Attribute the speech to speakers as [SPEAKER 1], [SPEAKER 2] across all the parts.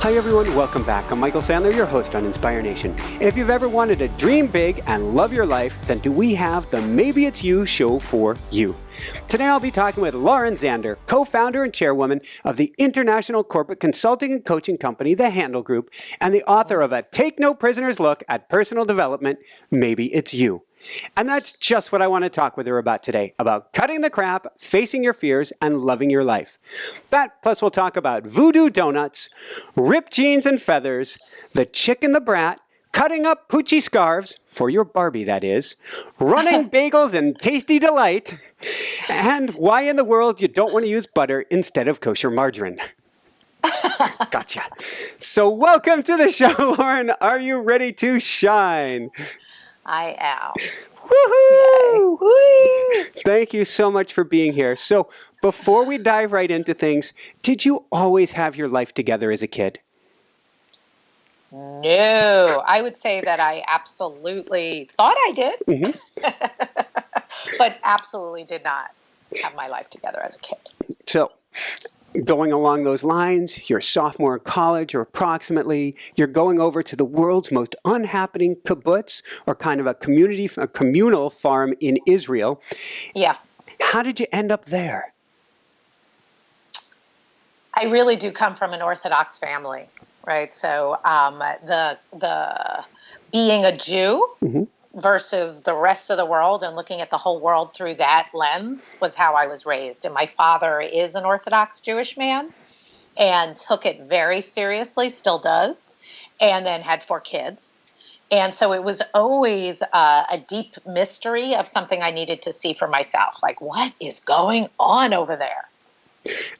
[SPEAKER 1] Hi everyone, welcome back. I'm Michael Sandler, your host on Inspire Nation. If you've ever wanted to dream big and love your life, then do we have the Maybe It's You show for you. Today I'll be talking with Lauren Zander, co-founder and chairwoman of the international corporate consulting and coaching company, the Handel Group, and the author of a Take No Prisoners Look at Personal Development, Maybe It's You. And that's just what I want to talk with her about today, about cutting the crap, facing your fears, and loving your life. That, plus we'll talk about voodoo donuts, ripped jeans and feathers, the chick and the brat, cutting up Poochie scarves, for your Barbie that is, running bagels and tasty delight, and why in the world you don't want to use butter instead of kosher margarine. Gotcha. So welcome to the show, Lauren. Are you ready to shine?
[SPEAKER 2] I am.
[SPEAKER 1] Woohoo!
[SPEAKER 2] Woo!
[SPEAKER 1] Thank you so much for being here. So before we dive right into things, did you always have your life together as a kid?
[SPEAKER 2] No, I would say that I absolutely thought I did, but absolutely did not have my life together as a kid.
[SPEAKER 1] So going along those lines, you're a sophomore in college, or approximately, you're going over to the world's most unhappening kibbutz, or kind of a communal farm in Israel.
[SPEAKER 2] Yeah.
[SPEAKER 1] How did you end up there?
[SPEAKER 2] I really do come from an Orthodox family, right? So the being a Jew versus the rest of the world and looking at the whole world through that lens was how I was raised. And my father is an Orthodox Jewish man and took it very seriously, still does, and then had 4 kids. And so it was always a deep mystery of something I needed to see for myself. Like, what is going on over there?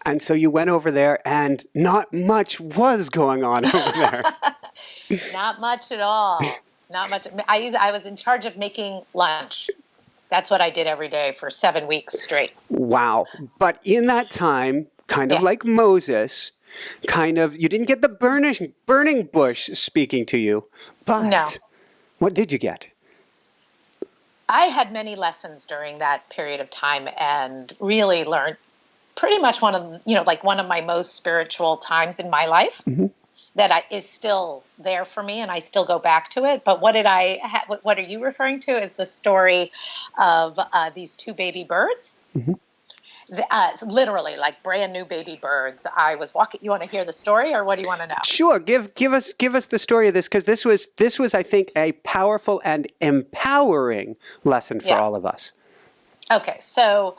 [SPEAKER 1] And so you went over there and not much was going on over there.
[SPEAKER 2] Not much at all. Not much. I was in charge of making lunch. That's what I did every day for 7 weeks straight.
[SPEAKER 1] Wow. But in that time, kind of like Moses, you didn't get the burning bush speaking to you. But
[SPEAKER 2] no.
[SPEAKER 1] What did you get?
[SPEAKER 2] I had many lessons during that period of time and really learned pretty much one of my most spiritual times in my life. That is still there for me, and I still go back to it. But what are you referring to is the story of these 2 baby birds? Literally, like brand new baby birds. I was walking. You want to hear the story, or what do you want to know?
[SPEAKER 1] Sure, give us the story of this, because this was I think a powerful and empowering lesson for all of us.
[SPEAKER 2] Okay, so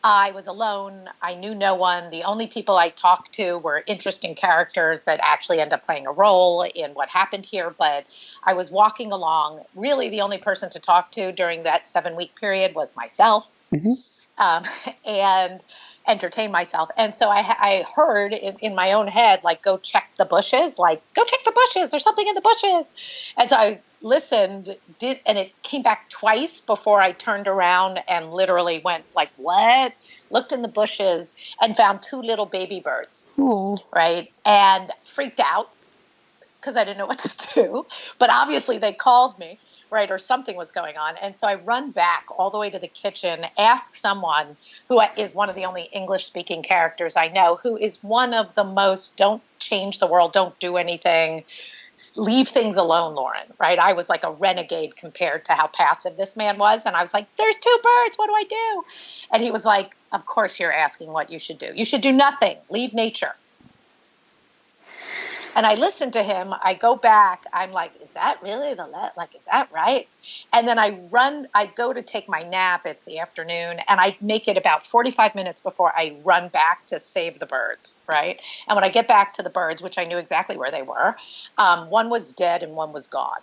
[SPEAKER 2] I was alone. I knew no one. The only people I talked to were interesting characters that actually end up playing a role in what happened here. But I was walking along. Really, the only person to talk to during that 7-week period was myself, and entertain myself. And so I heard in my own head, like, go check the bushes, There's something in the bushes. And so I listened, and it came back twice before I turned around and literally went like, what? Looked in the bushes and found 2 little baby birds, right? And freaked out because I didn't know what to do. But obviously they called me, right? Or something was going on. And so I run back all the way to the kitchen, ask someone who is one of the only English-speaking characters I know, who is one of the most don't change the world, don't do anything, leave things alone, Lauren, right? I was like a renegade compared to how passive this man was. And I was like, there's 2 birds. What do I do? And he was like, of course you're asking what you should do. You should do nothing. Leave nature. And I listened to him. I go back. I'm like, is that really is that right? And then I go to take my nap. It's the afternoon. And I make it about 45 minutes before I run back to save the birds, right? And when I get back to the birds, which I knew exactly where they were, one was dead and one was gone.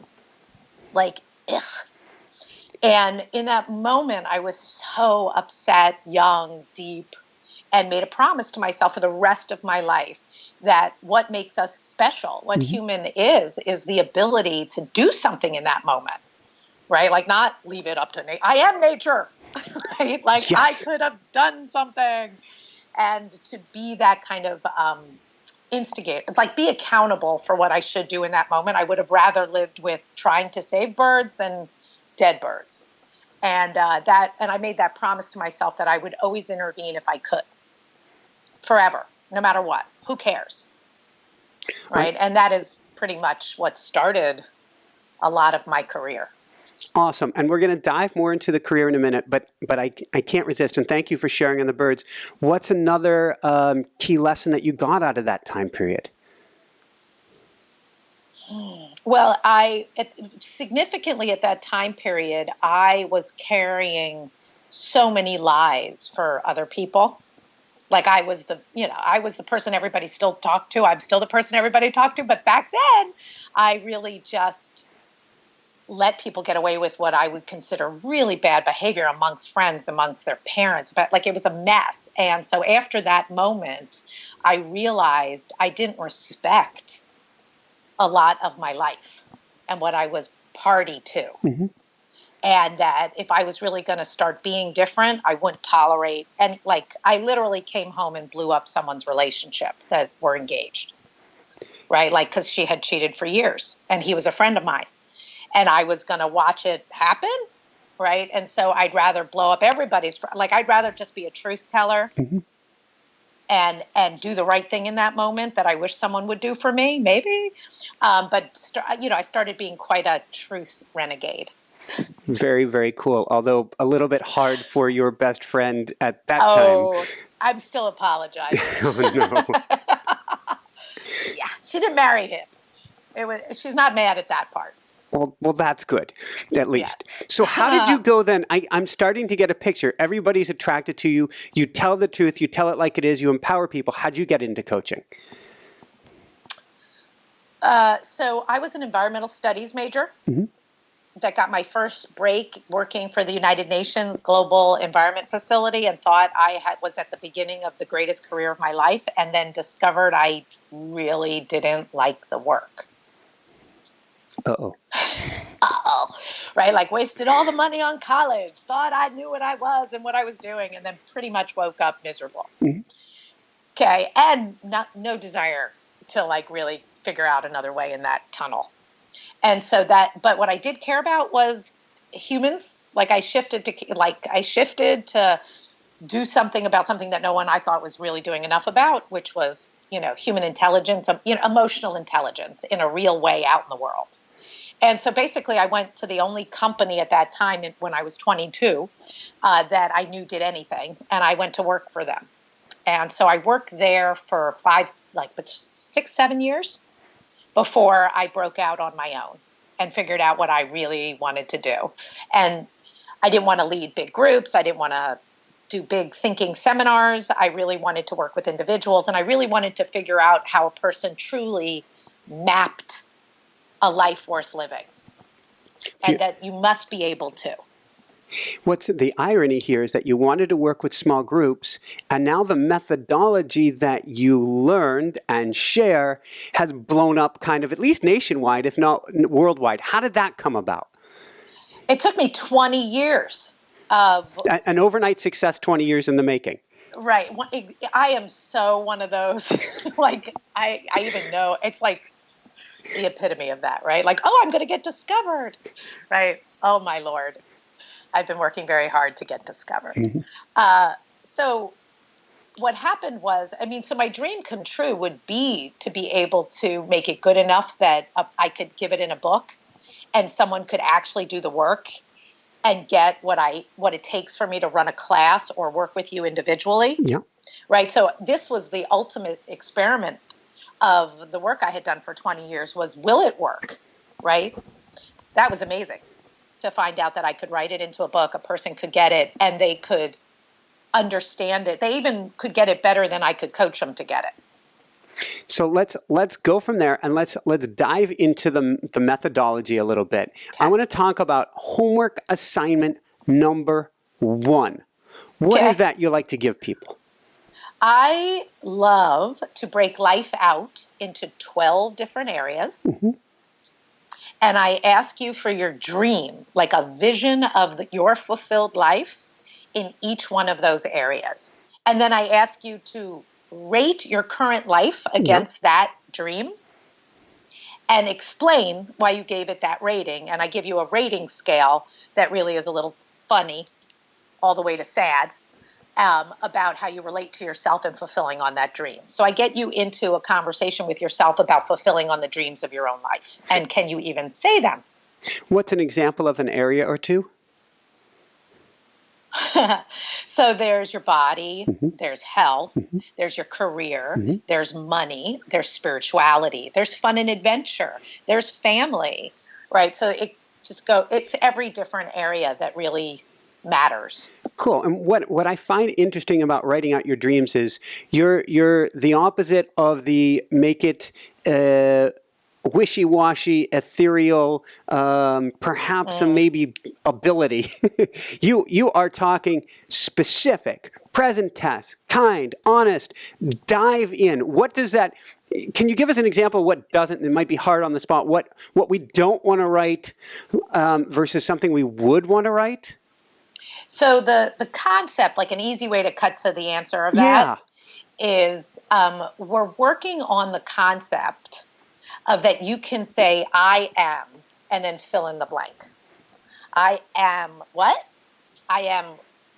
[SPEAKER 2] Like, ugh. And in that moment, I was so upset, young, deep, and made a promise to myself for the rest of my life that what makes us special, what human is the ability to do something in that moment, right? Like, not leave it up to nature. I am nature, right? Like, yes. I could have done something. And to be that kind of instigate, like, be accountable for what I should do in that moment. I would have rather lived with trying to save birds than dead birds. And I made that promise to myself that I would always intervene if I could, forever, no matter what. Who cares? right? And that is pretty much what started a lot of my career.
[SPEAKER 1] Awesome. And we're going to dive more into the career in a minute, but I can't resist. And thank you for sharing on the birds. What's another key lesson that you got out of that time period?
[SPEAKER 2] Well, significantly at that time period, I was carrying so many lies for other people. Like I was the person everybody still talked to. I'm still the person everybody talked to. But back then, I really just let people get away with what I would consider really bad behavior amongst friends, amongst their parents. But like it was a mess. And so after that moment, I realized I didn't respect a lot of my life and what I was party to. Mm-hmm. And that if I was really going to start being different, I wouldn't tolerate. And like, I literally came home and blew up someone's relationship that were engaged, right? Like, because she had cheated for years and he was a friend of mine and I was going to watch it happen, right? And so I'd rather blow up everybody's, like, I'd rather just be a truth teller. Mm-hmm. And do the right thing in that moment that I wish someone would do for me, maybe. But I started being quite a truth renegade.
[SPEAKER 1] Very, very cool. Although a little bit hard for your best friend at that time.
[SPEAKER 2] Oh, I'm still apologizing.
[SPEAKER 1] Oh, no.
[SPEAKER 2] Yeah, she didn't marry him. She's not mad at that part.
[SPEAKER 1] Well, that's good, at least. Yeah. So how did you go then? I'm starting to get a picture. Everybody's attracted to you. You tell the truth. You tell it like it is. You empower people. How'd you get into coaching?
[SPEAKER 2] So I was an environmental studies major. Mm-hmm. That got my first break working for the United Nations Global Environment Facility and thought I was at the beginning of the greatest career of my life, and then discovered I really didn't like the work.
[SPEAKER 1] Uh-oh.
[SPEAKER 2] Right? Like wasted all the money on college, thought I knew what I was and what I was doing, and then pretty much woke up miserable. Mm-hmm. Okay. And no desire to like really figure out another way in that tunnel. And so but what I did care about was humans. Like I shifted to do something about something that no one I thought was really doing enough about, which was, human intelligence, emotional intelligence in a real way out in the world. And so basically I went to the only company at that time when I was 22 that I knew did anything. And I went to work for them. And so I worked there for 6, 7 years before I broke out on my own and figured out what I really wanted to do. And I didn't want to lead big groups. I didn't want to do big thinking seminars. I really wanted to work with individuals. And I really wanted to figure out how a person truly mapped a life worth living. And that you must be able to.
[SPEAKER 1] What's the irony here is that you wanted to work with small groups, and now the methodology that you learned and share has blown up kind of at least nationwide, if not worldwide. How did that come about?
[SPEAKER 2] It took me 20 years.
[SPEAKER 1] An overnight success, 20 years in the making.
[SPEAKER 2] Right. I am so one of those. Like, I even know, it's like the epitome of that, right? Like, I'm going to get discovered, right? Oh, my Lord. I've been working very hard to get discovered. Mm-hmm. So what happened was, so my dream come true would be to be able to make it good enough that I could give it in a book and someone could actually do the work and get what it takes for me to run a class or work with you individually.
[SPEAKER 1] Yeah.
[SPEAKER 2] Right. So this was the ultimate experiment of the work I had done for 20 years was, will it work? Right. That was amazing to find out that I could write it into a book, a person could get it, and they could understand it. They even could get it better than I could coach them to get it.
[SPEAKER 1] So let's go from there and let's dive into the methodology a little bit. Okay. I want to talk about homework assignment number 1. What is that you like to give people?
[SPEAKER 2] I love to break life out into 12 different areas. Mm-hmm. And I ask you for your dream, like a vision of your fulfilled life in each one of those areas. And then I ask you to rate your current life against that dream and explain why you gave it that rating. And I give you a rating scale that really is a little funny, all the way to sad, about how you relate to yourself and fulfilling on that dream. So I get you into a conversation with yourself about fulfilling on the dreams of your own life. And can you even say them?
[SPEAKER 1] What's an example of an area or two?
[SPEAKER 2] So there's your body, there's health, there's your career, there's money, there's spirituality, there's fun and adventure, there's family, right? So it's every different area that really matters.
[SPEAKER 1] Cool. And what I find interesting about writing out your dreams is you're the opposite of the make it wishy-washy, ethereal, perhaps some maybe ability. You are talking specific, present tense, kind, honest, dive in. What does that, can you give us an example of what doesn't, it might be hard on the spot, what we don't want to write versus something we would want to write?
[SPEAKER 2] So the concept, like an easy way to cut to the answer of that is we're working on the concept of that you can say, I am, and then fill in the blank. I am what? I am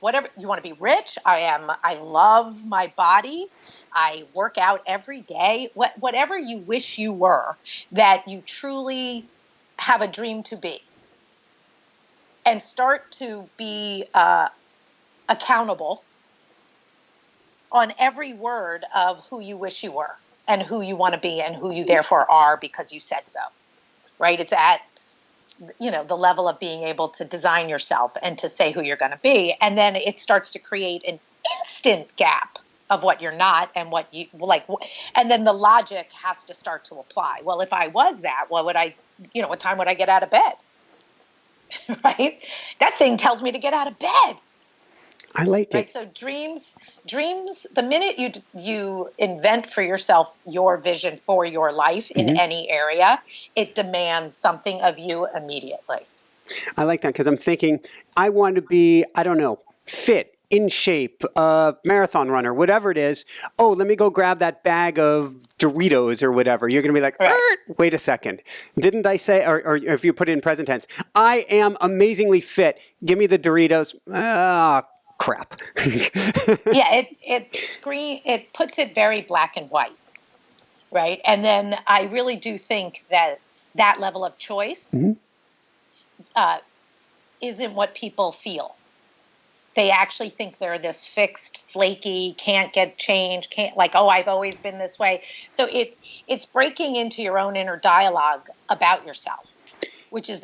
[SPEAKER 2] whatever. You want to be rich? I love my body. I work out every day. Whatever you wish you were, that you truly have a dream to be. And start to be accountable on every word of who you wish you were and who you want to be and who you therefore are because you said so, right? It's at, the level of being able to design yourself and to say who you're going to be. And then it starts to create an instant gap of what you're not and what you like. And then the logic has to start to apply. Well, if I was that, what time would I get out of bed? Right? That thing tells me to get out of bed.
[SPEAKER 1] I like
[SPEAKER 2] right?
[SPEAKER 1] it.
[SPEAKER 2] So dreams, the minute you invent for yourself your vision for your life in any area, it demands something of you immediately.
[SPEAKER 1] I like that because I'm thinking I want to be, I don't know, fit, in shape, marathon runner, whatever it is. Oh, let me go grab that bag of Doritos or whatever. You're going to be like, wait a second. Didn't I say, or if you put it in present tense, I am amazingly fit. Give me the Doritos. Crap.
[SPEAKER 2] Yeah, it puts it very black and white, right? And then I really do think that level of choice isn't what people feel. They actually think they're this fixed, flaky, can't get changed, I've always been this way. So it's breaking into your own inner dialogue about yourself, which is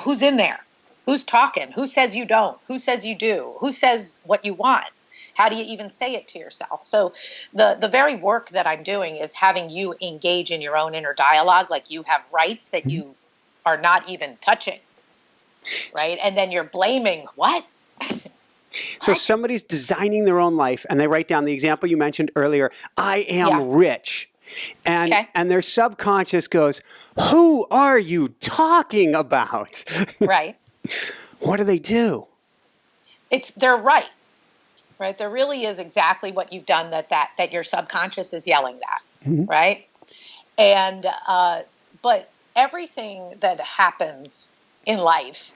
[SPEAKER 2] who's in there, who's talking, who says you don't, who says you do, who says what you want, how do you even say it to yourself? So the very work that I'm doing is having you engage in your own inner dialogue, like you have rights that you are not even touching, right? And then you're blaming what?
[SPEAKER 1] So somebody's designing their own life and they write down the example you mentioned earlier, I am rich. And their subconscious goes, who are you talking about?
[SPEAKER 2] Right.
[SPEAKER 1] What do they do?
[SPEAKER 2] They're right. Right. There really is exactly what you've done that your subconscious is yelling that. Right. And, but everything that happens in life,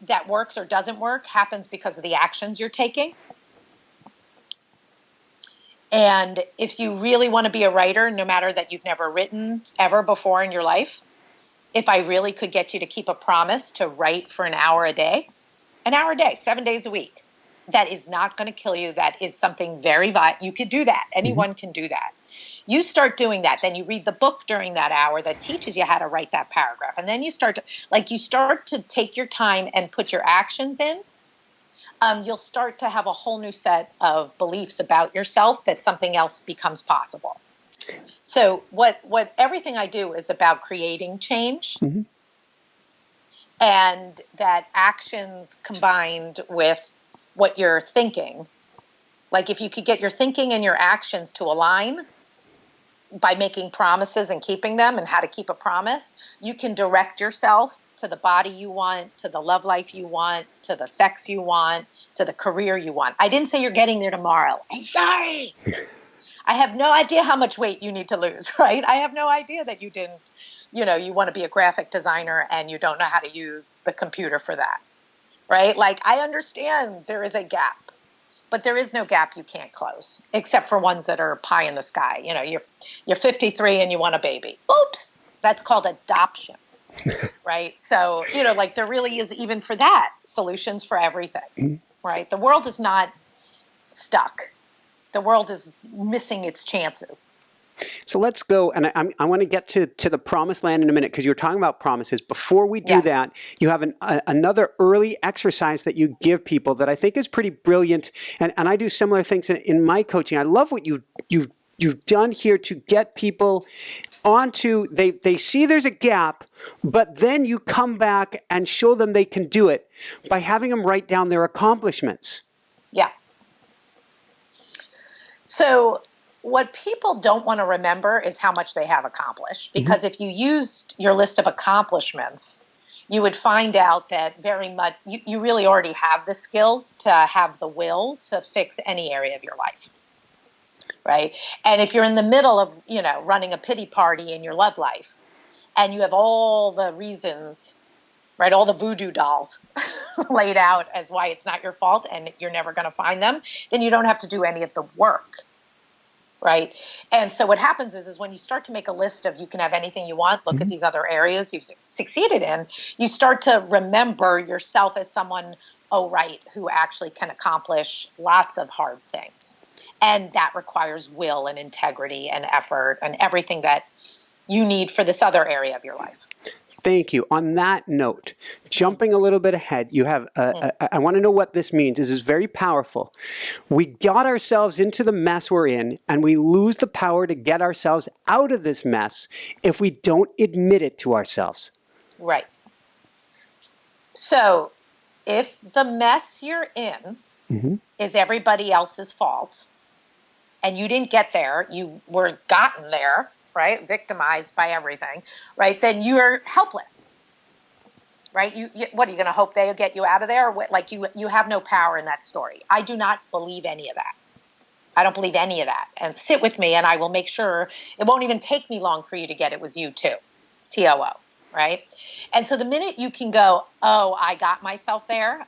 [SPEAKER 2] that works or doesn't work happens because of the actions you're taking. And if you really want to be a writer, no matter that you've never written ever before in your life, if I really could get you to keep a promise to write for an hour a day, 7 days a week, that is not going to kill you. That is something very vital. You could do that. Anyone can do that. You start doing that. Then you read the book during that hour that teaches you how to write that paragraph. And then you start to take your time and put your actions in. You'll start to have a whole new set of beliefs about yourself that something else becomes possible. So what everything I do is about creating change. And that actions combined with what you're thinking. Like if you could get your thinking and your actions to align by making promises and keeping them and how to keep a promise, you can direct yourself to the body you want, to the love life you want, to the sex you want, to the career you want. I didn't say you're getting there tomorrow. I'm sorry. I have no idea how much weight you need to lose, right? I have no idea that you didn't, you want to be a graphic designer and you don't know how to use the computer for that. right? Like, I understand there is a gap, but there is no gap you can't close, except for ones that are pie in the sky. You know, you're 53 and you want a baby. Oops, that's called adoption, right? So, you know, like there really is, even for that, solutions for everything, right? The world is not stuck. The world is missing its chances.
[SPEAKER 1] So let's go, and I want to get to the promised land in a minute, because you were talking about promises. Before we do that, you have another early exercise that you give people that I think is pretty brilliant, and I do similar things in my coaching. I love what you've done here to get people onto, they see there's a gap, but then you come back and show them they can do it by having them write down their accomplishments.
[SPEAKER 2] Yeah. So what people don't want to remember is how much they have accomplished. Because if you used your list of accomplishments, you would find out that very much you really already have the skills to have the will to fix any area of your life. Right? And if you're in the middle of, you know, running a pity party in your love life, and you have all the reasons, right, all the voodoo dolls laid out as why it's not your fault and you're never going to find them, then you don't have to do any of the work. Right. And so what happens is when you start to make a list of you can have anything you want, look at these other areas you've succeeded in, you start to remember yourself as someone, who actually can accomplish lots of hard things. And that requires will and integrity and effort and everything that you need for this other area of your life.
[SPEAKER 1] Thank you. On that note, jumping a little bit ahead, you have, I want to know what this means. This is very powerful. We got ourselves into the mess we're in, and we lose the power to get ourselves out of this mess if we don't admit it to ourselves.
[SPEAKER 2] Right. So if the mess you're in is everybody else's fault, and you didn't get there, you were gotten there, right? Victimized by everything, right? Then you're helpless, right? What are you going to hope they'll get you out of there? Or what, like you have no power in that story. I do not believe any of that. I don't believe any of that. And sit with me, and I will make sure it won't even take me long for you to get it was you too, TOO, right? And so the minute you can go, oh, I got myself there.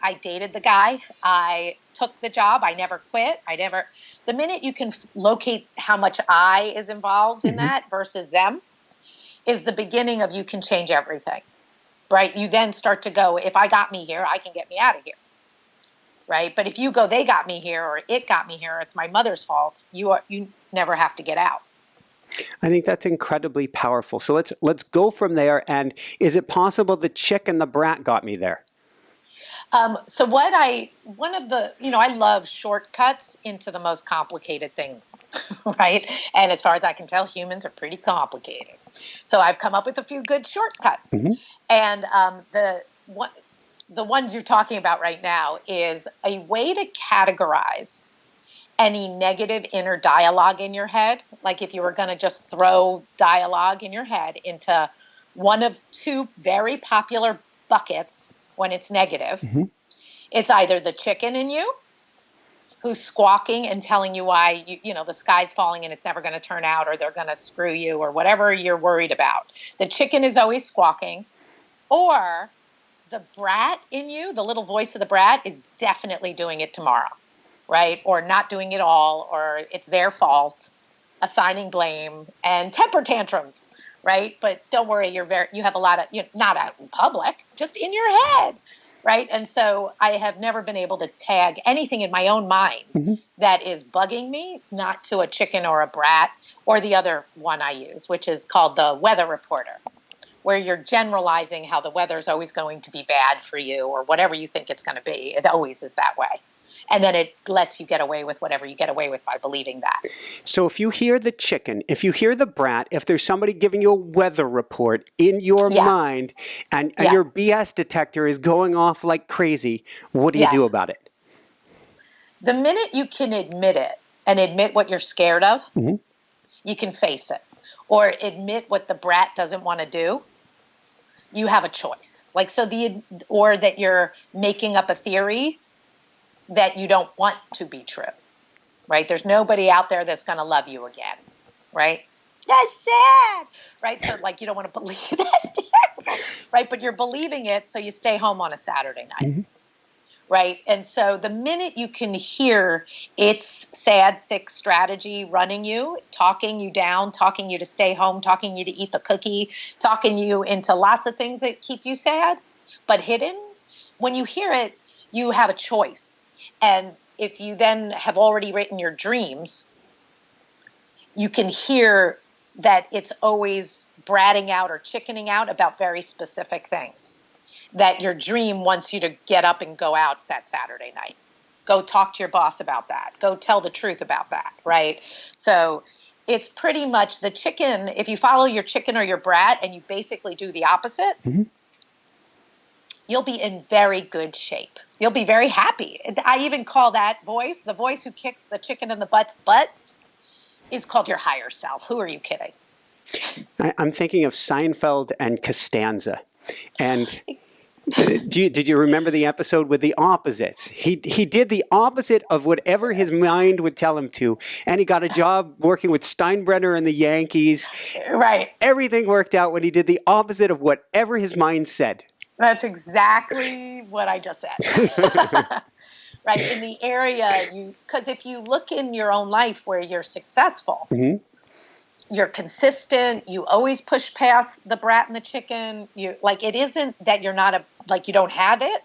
[SPEAKER 2] I dated the guy. I took the job. I never quit. The minute you can locate how much I is involved in that versus them is the beginning of you can change everything, right? You then start to go, if I got me here, I can get me out of here, right? But if you go, they got me here, or it got me here, it's my mother's fault, you never have to get out.
[SPEAKER 1] I think that's incredibly powerful. So let's go from there. And is it possible the chick and the brat got me there?
[SPEAKER 2] So I love shortcuts into the most complicated things, right? And as far as I can tell, humans are pretty complicated. So I've come up with a few good shortcuts. And the ones you're talking about right now is a way to categorize any negative inner dialogue in your head. Like if you were going to just throw dialogue in your head into one of two very popular buckets. When it's negative, it's either the chicken in you who's squawking and telling you why the sky's falling and it's never going to turn out, or they're going to screw you, or whatever you're worried about. The chicken is always squawking, or the brat in you, the little voice of the brat, is definitely doing it tomorrow, right? Or not doing it all, or it's their fault, assigning blame and temper tantrums. Right. But don't worry, you have a lot of, not out in public, just in your head. Right. And so I have never been able to tag anything in my own mind that is bugging me, not to a chicken or a brat, or the other one I use, which is called the weather reporter, where you're generalizing how the weather is always going to be bad for you, or whatever you think it's going to be. It always is that way. And then it lets you get away with whatever you get away with by believing that.
[SPEAKER 1] So if you hear the chicken, if you hear the brat, if there's somebody giving you a weather report in your mind, and your BS detector is going off like crazy, what do you do about it?
[SPEAKER 2] The minute you can admit it and admit what you're scared of, you can face it. Or admit what the brat doesn't want to do, you have a choice. Or that you're making up a theory that you don't want to be true, right? There's nobody out there that's going to love you again, right? That's sad, right? So you don't want to believe that. right? But you're believing it, so you stay home on a Saturday night.
[SPEAKER 1] Mm-hmm.
[SPEAKER 2] Right. And so the minute you can hear its sad, sick strategy running you, talking you down, talking you to stay home, talking you to eat the cookie, talking you into lots of things that keep you sad, but hidden, when you hear it, you have a choice. And if you then have already written your dreams, you can hear that it's always bratting out or chickening out about very specific things. That your dream wants you to get up and go out that Saturday night. Go talk to your boss about that. Go tell the truth about that, right? So it's pretty much the chicken. If you follow your chicken or your brat and you basically do the opposite,
[SPEAKER 1] Mm-hmm.
[SPEAKER 2] you'll be in very good shape. You'll be very happy. I even call that voice, the voice who kicks the chicken in the butt, is called your higher self. Who are you kidding?
[SPEAKER 1] I'm thinking of Seinfeld and Costanza. And did you remember the episode with the opposites? He did the opposite of whatever his mind would tell him to, and he got a job working with Steinbrenner and the Yankees.
[SPEAKER 2] Right.
[SPEAKER 1] Everything worked out when he did the opposite of whatever his mind said.
[SPEAKER 2] That's exactly what I just said. Right. In the area, because if you look in your own life where you're successful,
[SPEAKER 1] Mm-hmm.
[SPEAKER 2] you're consistent, you always push past the brat and the chicken. It isn't that you're not you don't have it.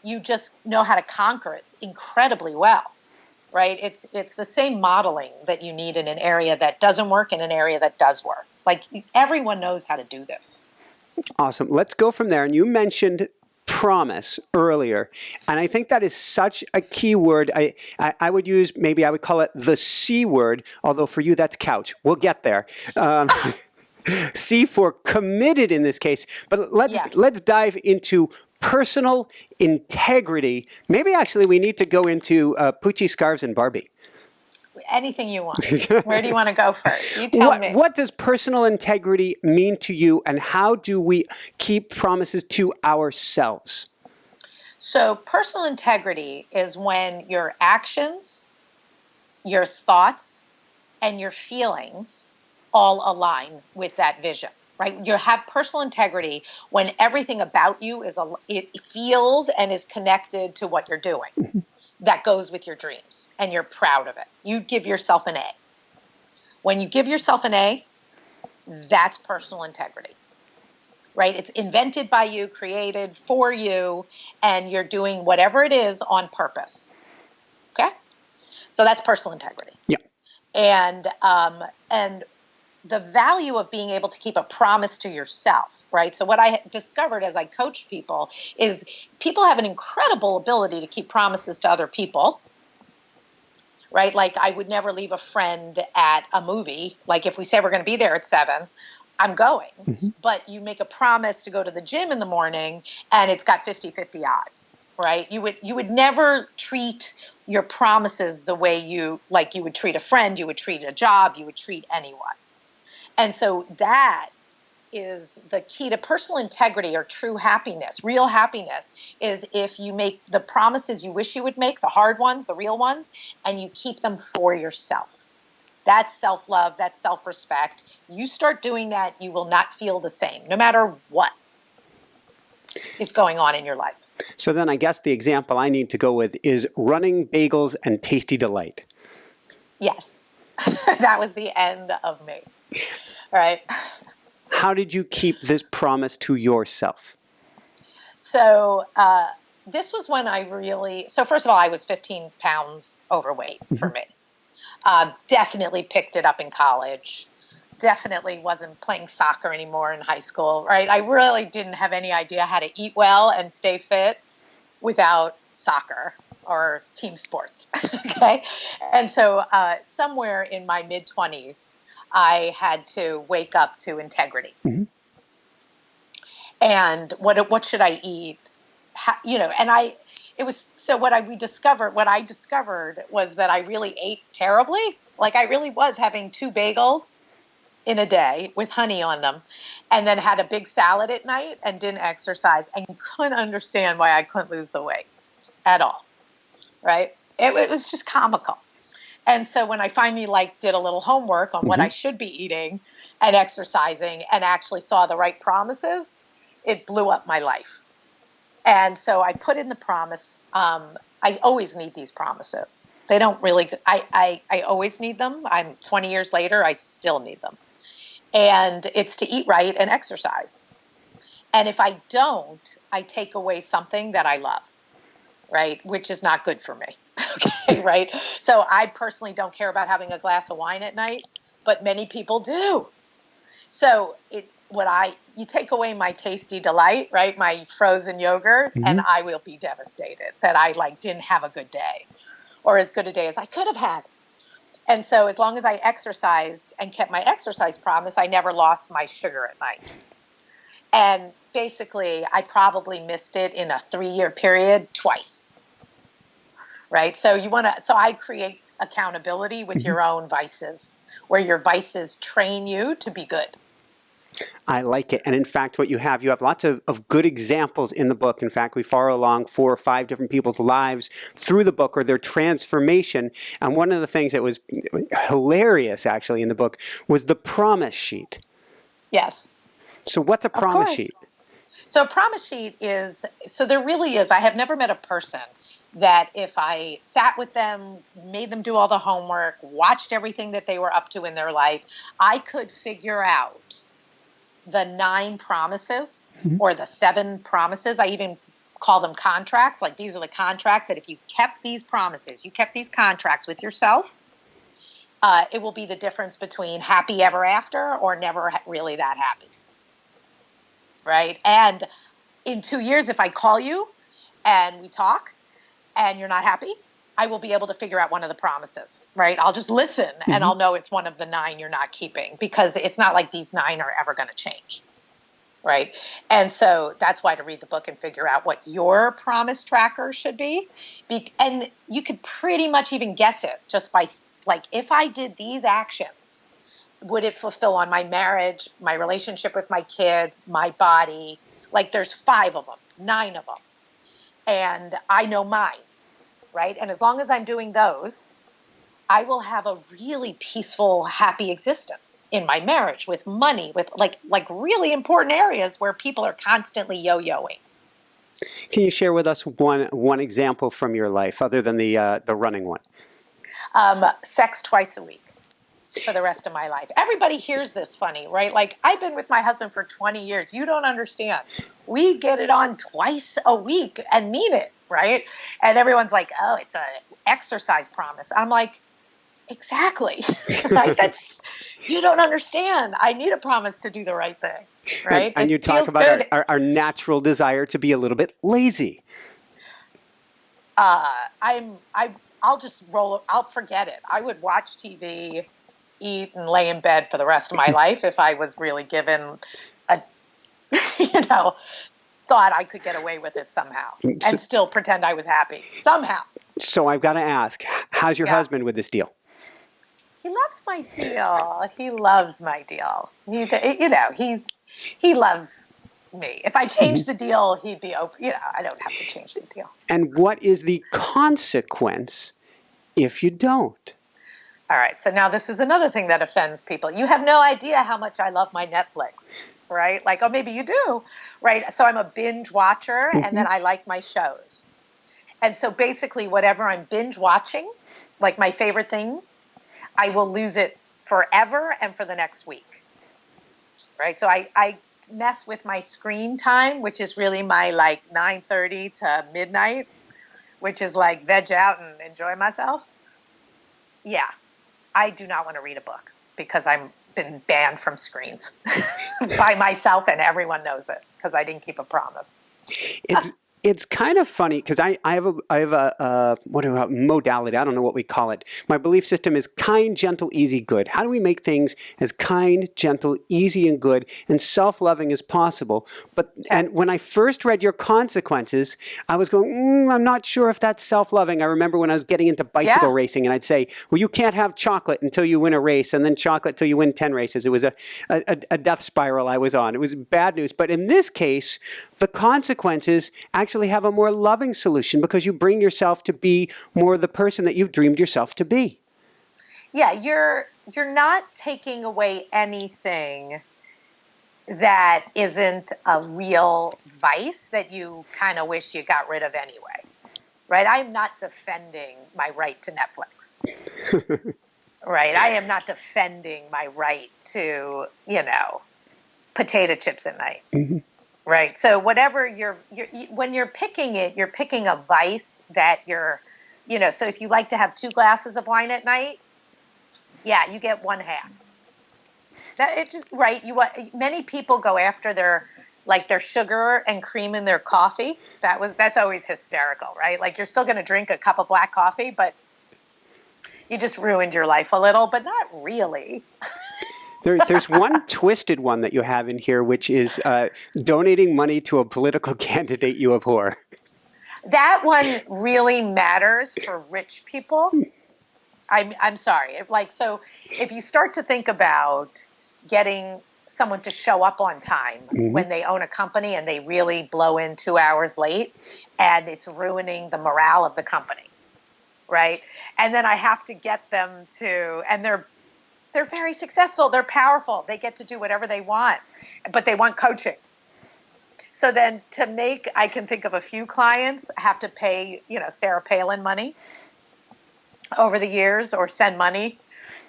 [SPEAKER 2] You just know how to conquer it incredibly well, right? It's the same modeling that you need in an area that doesn't work and an area that does work. Like everyone knows how to do this.
[SPEAKER 1] Awesome. Let's go from there. And you mentioned promise earlier, and I think that is such a key word. I would use, maybe I would call it the C word, although for you that's couch. We'll get there. C for committed in this case. But let's dive into personal integrity. Maybe actually we need to go into Poochie Scarves and Barbie.
[SPEAKER 2] Anything you want. Where do you want to go first? You tell me.
[SPEAKER 1] What does personal integrity mean to you, and how do we keep promises to ourselves?
[SPEAKER 2] So personal integrity is when your actions, your thoughts, and your feelings all align with that vision, right? You have personal integrity when everything about you it feels and is connected to what you're doing. That goes with your dreams, and you're proud of it. You give yourself an A. When you give yourself an A, that's personal integrity, right? It's invented by you, created for you, and you're doing whatever it is on purpose, okay? So that's personal integrity.
[SPEAKER 1] Yeah.
[SPEAKER 2] And the value of being able to keep a promise to yourself, right? So what I discovered as I coached people is people have an incredible ability to keep promises to other people, right? Like I would never leave a friend at a movie. Like if we say we're going to be there at 7, I'm going. Mm-hmm. But you make a promise to go to the gym in the morning and it's got 50-50 odds, right? You would never treat your promises the way you would treat a friend, you would treat a job, you would treat anyone. And so that is the key to personal integrity or true happiness. Real happiness is if you make the promises you wish you would make, the hard ones, the real ones, and you keep them for yourself. That's self-love, that's self-respect. You start doing that, you will not feel the same, no matter what is going on in your life.
[SPEAKER 1] So then I guess the example I need to go with is running bagels and Tasty Delight.
[SPEAKER 2] Yes. That was the end of me. Right.
[SPEAKER 1] How did you keep this promise to yourself?
[SPEAKER 2] So this was when so first of all, I was 15 pounds overweight for me. Definitely picked it up in college. Definitely wasn't playing soccer anymore in high school, right? I really didn't have any idea how to eat well and stay fit without soccer or team sports, okay? And so somewhere in my mid-20s, I had to wake up to integrity. Mm-hmm. And what should I eat? What I discovered was that I really ate terribly. Like I really was having 2 bagels in a day with honey on them, and then had a big salad at night and didn't exercise, and couldn't understand why I couldn't lose the weight at all, right? It was just comical. And so when I finally did a little homework on what I should be eating and exercising and actually saw the right promises, it blew up my life. And so I put in the promise. I always need these promises. They don't really, I always need them. I'm 20 years later, I still need them. And it's to eat right and exercise. And if I don't, I take away something that I love, right? Which is not good for me. Okay, right? So I personally don't care about having a glass of wine at night, but many people do. So you take away my tasty delight, right? My frozen yogurt, and I will be devastated that I didn't have a good day or as good a day as I could have had. And so as long as I exercised and kept my exercise promise, I never lost my sugar at night. And basically, I probably missed it in a 3-year period twice, right? So I create accountability with your own vices, where your vices train you to be good.
[SPEAKER 1] I like it. And in fact, what you have lots of good examples in the book. In fact, we follow along 4 or 5 different people's lives through the book or their transformation. And one of the things that was hilarious, actually, in the book was the promise sheet.
[SPEAKER 2] Yes.
[SPEAKER 1] So what's a promise sheet?
[SPEAKER 2] So a promise sheet there really is. I have never met a person that if I sat with them, made them do all the homework, watched everything that they were up to in their life, I could figure out the 9 promises or the 7 promises. I even call them contracts. Like, these are the contracts that if you kept these promises, you kept these contracts with yourself, it will be the difference between happy ever after or never really that happy. Right? And in 2 years, if I call you and we talk and you're not happy, I will be able to figure out one of the promises, right? I'll just listen and I'll know it's one of the 9 you're not keeping, because it's not like these 9 are ever going to change, right? And so that's why to read the book and figure out what your promise tracker should be. And you could pretty much even guess it just by, if I did these actions, would it fulfill on my marriage, my relationship with my kids, my body? There's 5 of them, 9 of them. And I know mine. Right? And as long as I'm doing those, I will have a really peaceful, happy existence in my marriage, with money, with really important areas where people are constantly yo-yoing.
[SPEAKER 1] Can you share with us one example from your life other than the running one?
[SPEAKER 2] Sex twice a week for the rest of my life. Everybody hears this funny, right? I've been with my husband for 20 years. You don't understand. We get it on twice a week and mean it. Right? And everyone's like, oh, it's an exercise promise. I'm like, exactly. Right? You don't understand. I need a promise to do the right thing. Right?
[SPEAKER 1] And you talk about our natural desire to be a little bit lazy.
[SPEAKER 2] I'll just I'll forget it. I would watch TV, eat, and lay in bed for the rest of my life if I was really given thought I could get away with it somehow and still pretend I was happy somehow. So
[SPEAKER 1] I've got to ask, how's your husband with this deal?
[SPEAKER 2] He loves my deal. He loves my deal. He loves me. If I changed the deal, he'd be open. I don't have to change the deal.
[SPEAKER 1] And what is the consequence if you don't?
[SPEAKER 2] All right. So now this is another thing that offends people. You have no idea how much I love my Netflix. Right? Oh, maybe you do, right? So I'm a binge watcher, and then I like my shows. And so basically whatever I'm binge watching, my favorite thing, I will lose it forever and for the next week, right? So I mess with my screen time, which is really my 9:30 to midnight, which is veg out and enjoy myself. Yeah, I do not want to read a book because I'm been banned from screens by myself, and everyone knows it because I didn't keep a promise.
[SPEAKER 1] It's kind of funny because I have a modality. I don't know what we call it. My belief system is kind, gentle, easy, good. How do we make things as kind, gentle, easy, and good, and self-loving as possible? And when I first read your consequences, I was going, I'm not sure if that's self-loving. I remember when I was getting into bicycle racing, and I'd say, well, you can't have chocolate until you win a race, and then chocolate until you win 10 races. It was a death spiral I was on. It was bad news. But in this case, the consequences actually have a more loving solution because you bring yourself to be more the person that you've dreamed yourself to be.
[SPEAKER 2] Yeah, you're not taking away anything that isn't a real vice that you kind of wish you got rid of anyway, right? I'm not defending my right to Netflix, right? I am not defending my right to, potato chips at night, right? So whatever when you're picking it, you're picking a vice that so if you like to have 2 glasses of wine at night, yeah, you get 1/2. That it just right. Many people go after their sugar and cream in their coffee. That's always hysterical, right? Like you're still going to drink a cup of black coffee, but you just ruined your life a little, but not really.
[SPEAKER 1] There's one twisted one that you have in here, which is donating money to a political candidate you abhor.
[SPEAKER 2] That one really matters for rich people. I'm sorry. So if you start to think about getting someone to show up on time when they own a company and they really blow in 2 hours late and it's ruining the morale of the company, right? And then I have to get them and they're very successful. They're powerful. They get to do whatever they want, but they want coaching. So then I can think of a few clients have to pay, Sarah Palin money over the years or send money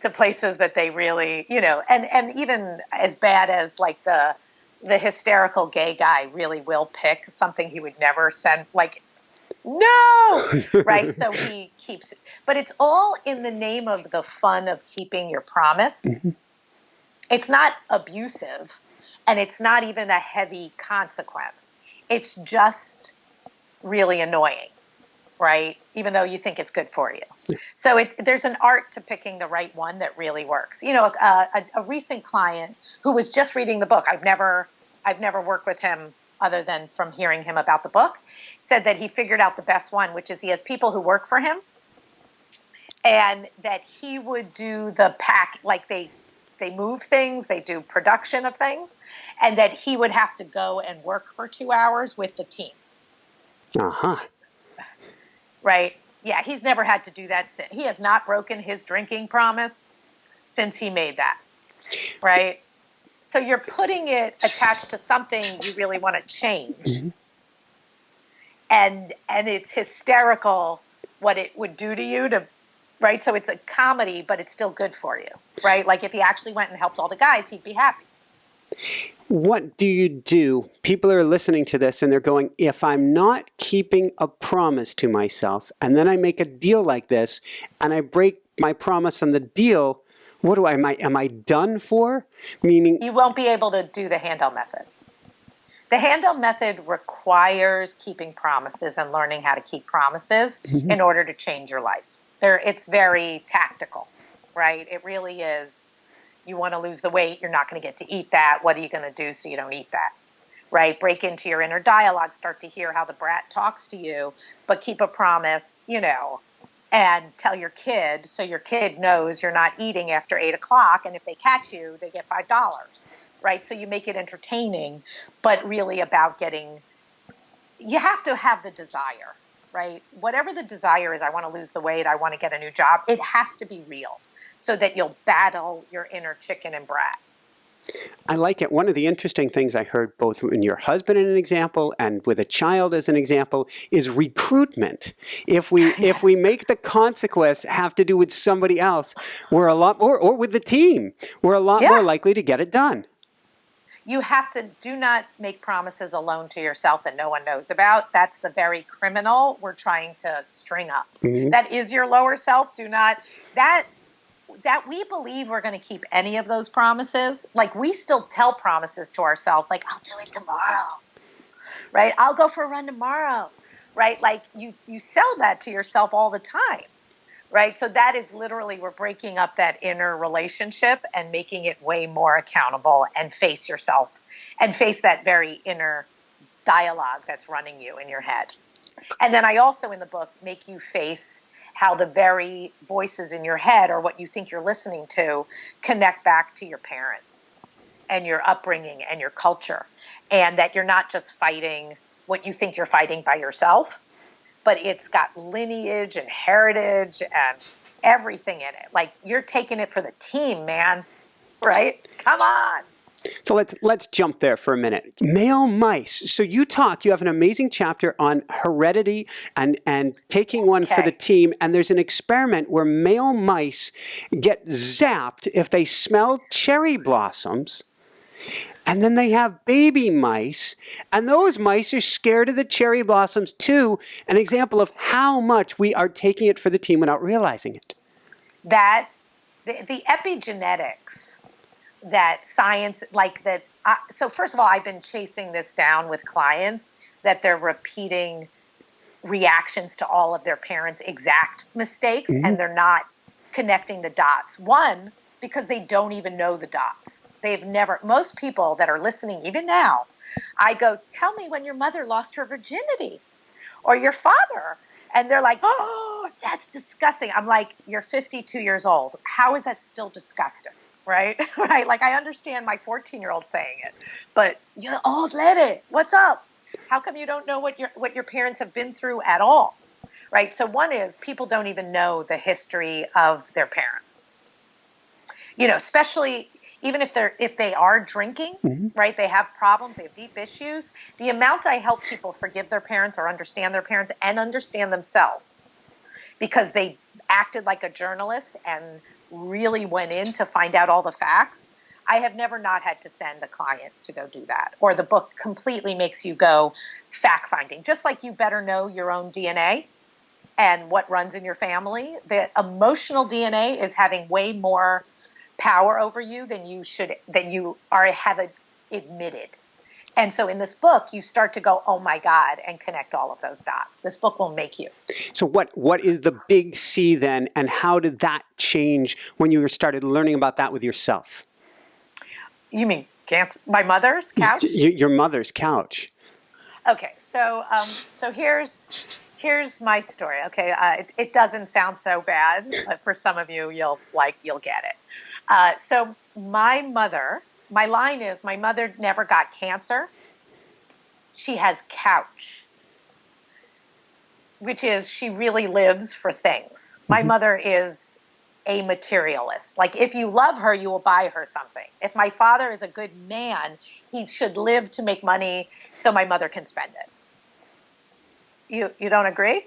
[SPEAKER 2] to places that they really, and even as bad as like the hysterical gay guy really will pick something he would never send, like, no, right? So he keeps, but it's all in the name of the fun of keeping your promise. It's not abusive and it's not even a heavy consequence. It's just really annoying. Right? Even though you think it's good for you. So there's an art to picking the right one that really works. A recent client who was just reading the book, I've never worked with him other than from hearing him about the book, said that he figured out the best one, which is he has people who work for him and that he would do the pack, like they move things, they do production of things, and that he would have to go and work for 2 hours with the team. Right? Yeah, he's never had to do that. He has not broken his drinking promise since he made that. Right? So you're putting it attached to something you really want to change. And it's hysterical what it would do to you right? So it's a comedy, but it's still good for you. Right? Like if he actually went and helped all the guys, he'd be happy.
[SPEAKER 1] What do you do? People are listening to this and they're going, if I'm not keeping a promise to myself and then I make a deal like this and I break my promise on the deal, what do am I done for? Meaning
[SPEAKER 2] you won't be able to do the Handel method. The Handel method requires keeping promises and learning how to keep promises in order to change your life. It's very tactical, right? It really is. You want to lose the weight, you're not going to get to eat that. What are you going to do so you don't eat that? Right? Break into your inner dialogue, start to hear how the brat talks to you, but keep a promise, and tell your kid so your kid knows you're not eating after 8 o'clock. And if they catch you, they get $5, right? So you make it entertaining, but really about you have to have the desire, right? Whatever the desire is, I want to lose the weight, I want to get a new job, it has to be real. So that you'll battle your inner chicken and brat.
[SPEAKER 1] I like it. One of the interesting things I heard both in your husband in an example and with a child as an example is recruitment. If we make the consequence have to do with somebody else, we're a lot more, or with the team, we're a lot more likely to get it done.
[SPEAKER 2] You have to do not make promises alone to yourself that no one knows about. That's the very criminal we're trying to string up. That is your lower self. Do not that we believe we're going to keep any of those promises. Like we still tell promises to ourselves, like, I'll do it tomorrow, right? I'll go for a run tomorrow, right? Like you sell that to yourself all the time, right? So that is literally, we're breaking up that inner relationship and making it way more accountable and face yourself and face that very inner dialogue that's running you in your head. And then I also in the book make you face how the very voices in your head or what you think you're listening to connect back to your parents and your upbringing and your culture, and that you're not just fighting what you think you're fighting by yourself, but it's got lineage and heritage and everything in it. Like you're taking it for the team, man, right? Come on.
[SPEAKER 1] So let's jump there for a minute. Male mice. So you have an amazing chapter on heredity and taking one for the team. And there's an experiment where male mice get zapped if they smell cherry blossoms. And then they have baby mice, and those mice are scared of the cherry blossoms too. An example of how much we are taking it for the team without realizing it.
[SPEAKER 2] That the epigenetics that science, like that. So first of all, I've been chasing this down with clients that they're repeating reactions to all of their parents' exact mistakes, and they're not connecting the dots. One, because they don't even know the dots. They've never, most people that are listening, even now, I go, tell me when your mother lost her virginity or your father. And they're like, oh, that's disgusting. I'm like, you're 52 years old. How is that still disgusting? Right? Right? Like, I understand my 14-year-old saying it, but you're old lady. What's up? How come you don't know what your parents have been through at all? Right? So one is people don't even know the history of their parents. You know, especially even if they are drinking, right? They have problems, they have deep issues. The amount I help people forgive their parents or understand their parents and understand themselves because they acted like a journalist and really went in to find out all the facts. I have never not had to send a client to go do that. Or the book completely makes you go fact finding, just like you better know your own DNA and what runs in your family. The emotional DNA is having way more power over you than you have admitted. And so in this book, you start to go, oh my God, and connect all of those dots. This book will make you.
[SPEAKER 1] So what is the big C then, and how did that change when you started learning about that with yourself?
[SPEAKER 2] You mean my mother's couch?
[SPEAKER 1] Your mother's couch.
[SPEAKER 2] Okay, so here's my story. Okay, it doesn't sound so bad, but for some of you, you'll get it. So my mother never got cancer. She has couch, which is she really lives for things. My mother is a materialist. Like, if you love her, you will buy her something. If my father is a good man, he should live to make money so my mother can spend it. You don't agree?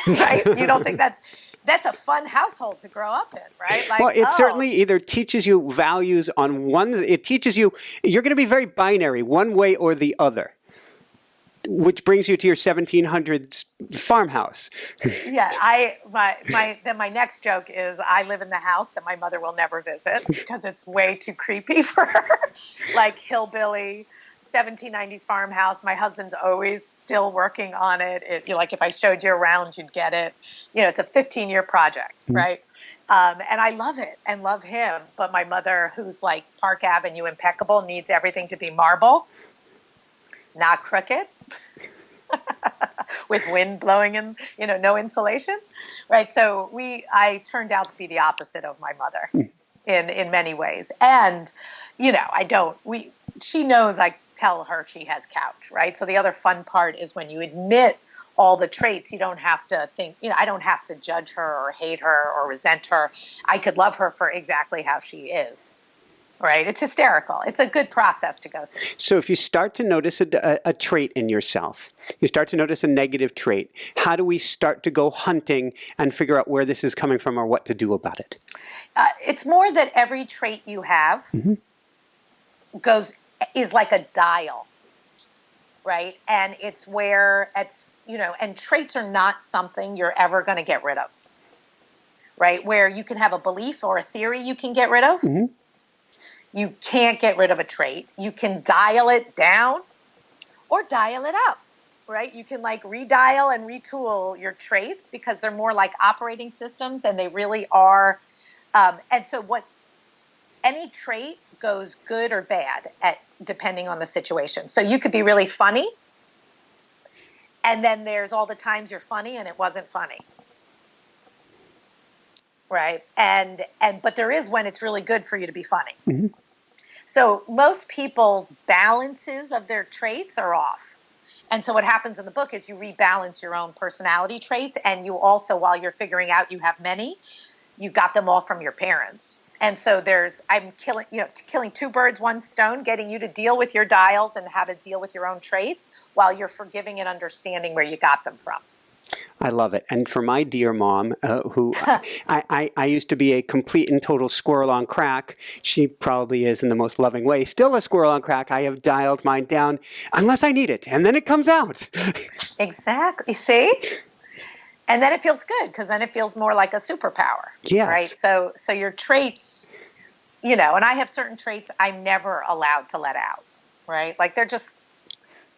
[SPEAKER 2] Right? You don't think that's a fun household to grow up in, right? Like,
[SPEAKER 1] well, it certainly either teaches you values on one, it teaches you, you're going to be very binary, one way or the other, which brings you to your 1700s farmhouse.
[SPEAKER 2] Yeah, then my next joke is I live in the house that my mother will never visit because it's way too creepy for her, like hillbilly 1790s farmhouse. My husband's always still working on it. Like, if I showed you around, you'd get it. You know, it's a 15-year project, right? And I love it and love him. But my mother, who's like Park Avenue impeccable, needs everything to be marble, not crooked, with wind blowing and, no insulation, right? So I turned out to be the opposite of my mother in many ways. And, she knows I tell her she has couch, right? So the other fun part is when you admit all the traits, you don't have to think, I don't have to judge her or hate her or resent her. I could love her for exactly how she is, right? It's hysterical. It's a good process to go through.
[SPEAKER 1] So if you start to notice a trait in yourself, you start to notice a negative trait, how do we start to go hunting and figure out where this is coming from or what to do about it?
[SPEAKER 2] It's more that every trait you have is like a dial, right? And it's where and traits are not something you're ever going to get rid of, right? Where you can have a belief or a theory you can get rid of. You can't get rid of a trait. You can dial it down or dial it up, right? You can like redial and retool your traits because they're more like operating systems and they really are. And so any trait goes good or bad depending on the situation. So you could be really funny, and then there's all the times you're funny and it wasn't funny, right? But there is when it's really good for you to be funny. So most people's balances of their traits are off. And so what happens in the book is you rebalance your own personality traits, and you also, while you're figuring out you have many, you got them all from your parents. And so I'm killing two birds, one stone, getting you to deal with your dials and how to deal with your own traits while you're forgiving and understanding where you got them from.
[SPEAKER 1] I love it. And for my dear mom, who I used to be a complete and total squirrel on crack, she probably is in the most loving way. Still a squirrel on crack. I have dialed mine down unless I need it, and then it comes out.
[SPEAKER 2] Exactly. See? And then it feels good because then it feels more like a superpower.
[SPEAKER 1] Yes.
[SPEAKER 2] Right? So your traits, and I have certain traits I'm never allowed to let out. Right? Like they're just,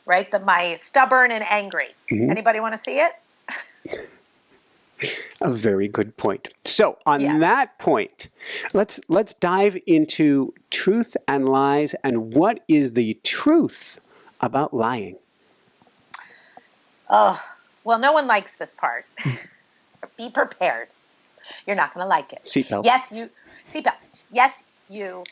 [SPEAKER 2] right? My stubborn and angry. Mm-hmm. Anybody want to see it?
[SPEAKER 1] A very good point. So on that point, let's dive into truth and lies and what is the truth about lying?
[SPEAKER 2] Oh, well, no one likes this part. Be prepared. You're not going to like it.
[SPEAKER 1] Seatbelt.
[SPEAKER 2] Seatbelt. Yes, you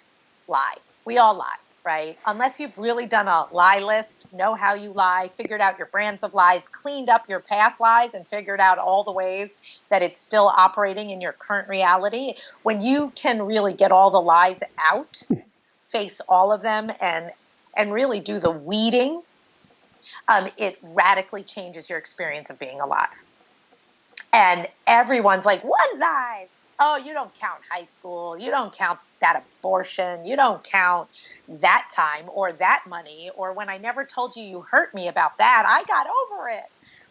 [SPEAKER 2] lie. We all lie, right? Unless you've really done a lie list, know how you lie, figured out your brands of lies, cleaned up your past lies, and figured out all the ways that it's still operating in your current reality. When you can really get all the lies out, face all of them, and really do the weeding, it radically changes your experience of being alive. And everyone's like, what lies? Oh, you don't count high school. You don't count that abortion. You don't count that time or that money. Or when I never told you hurt me about that, I got over it,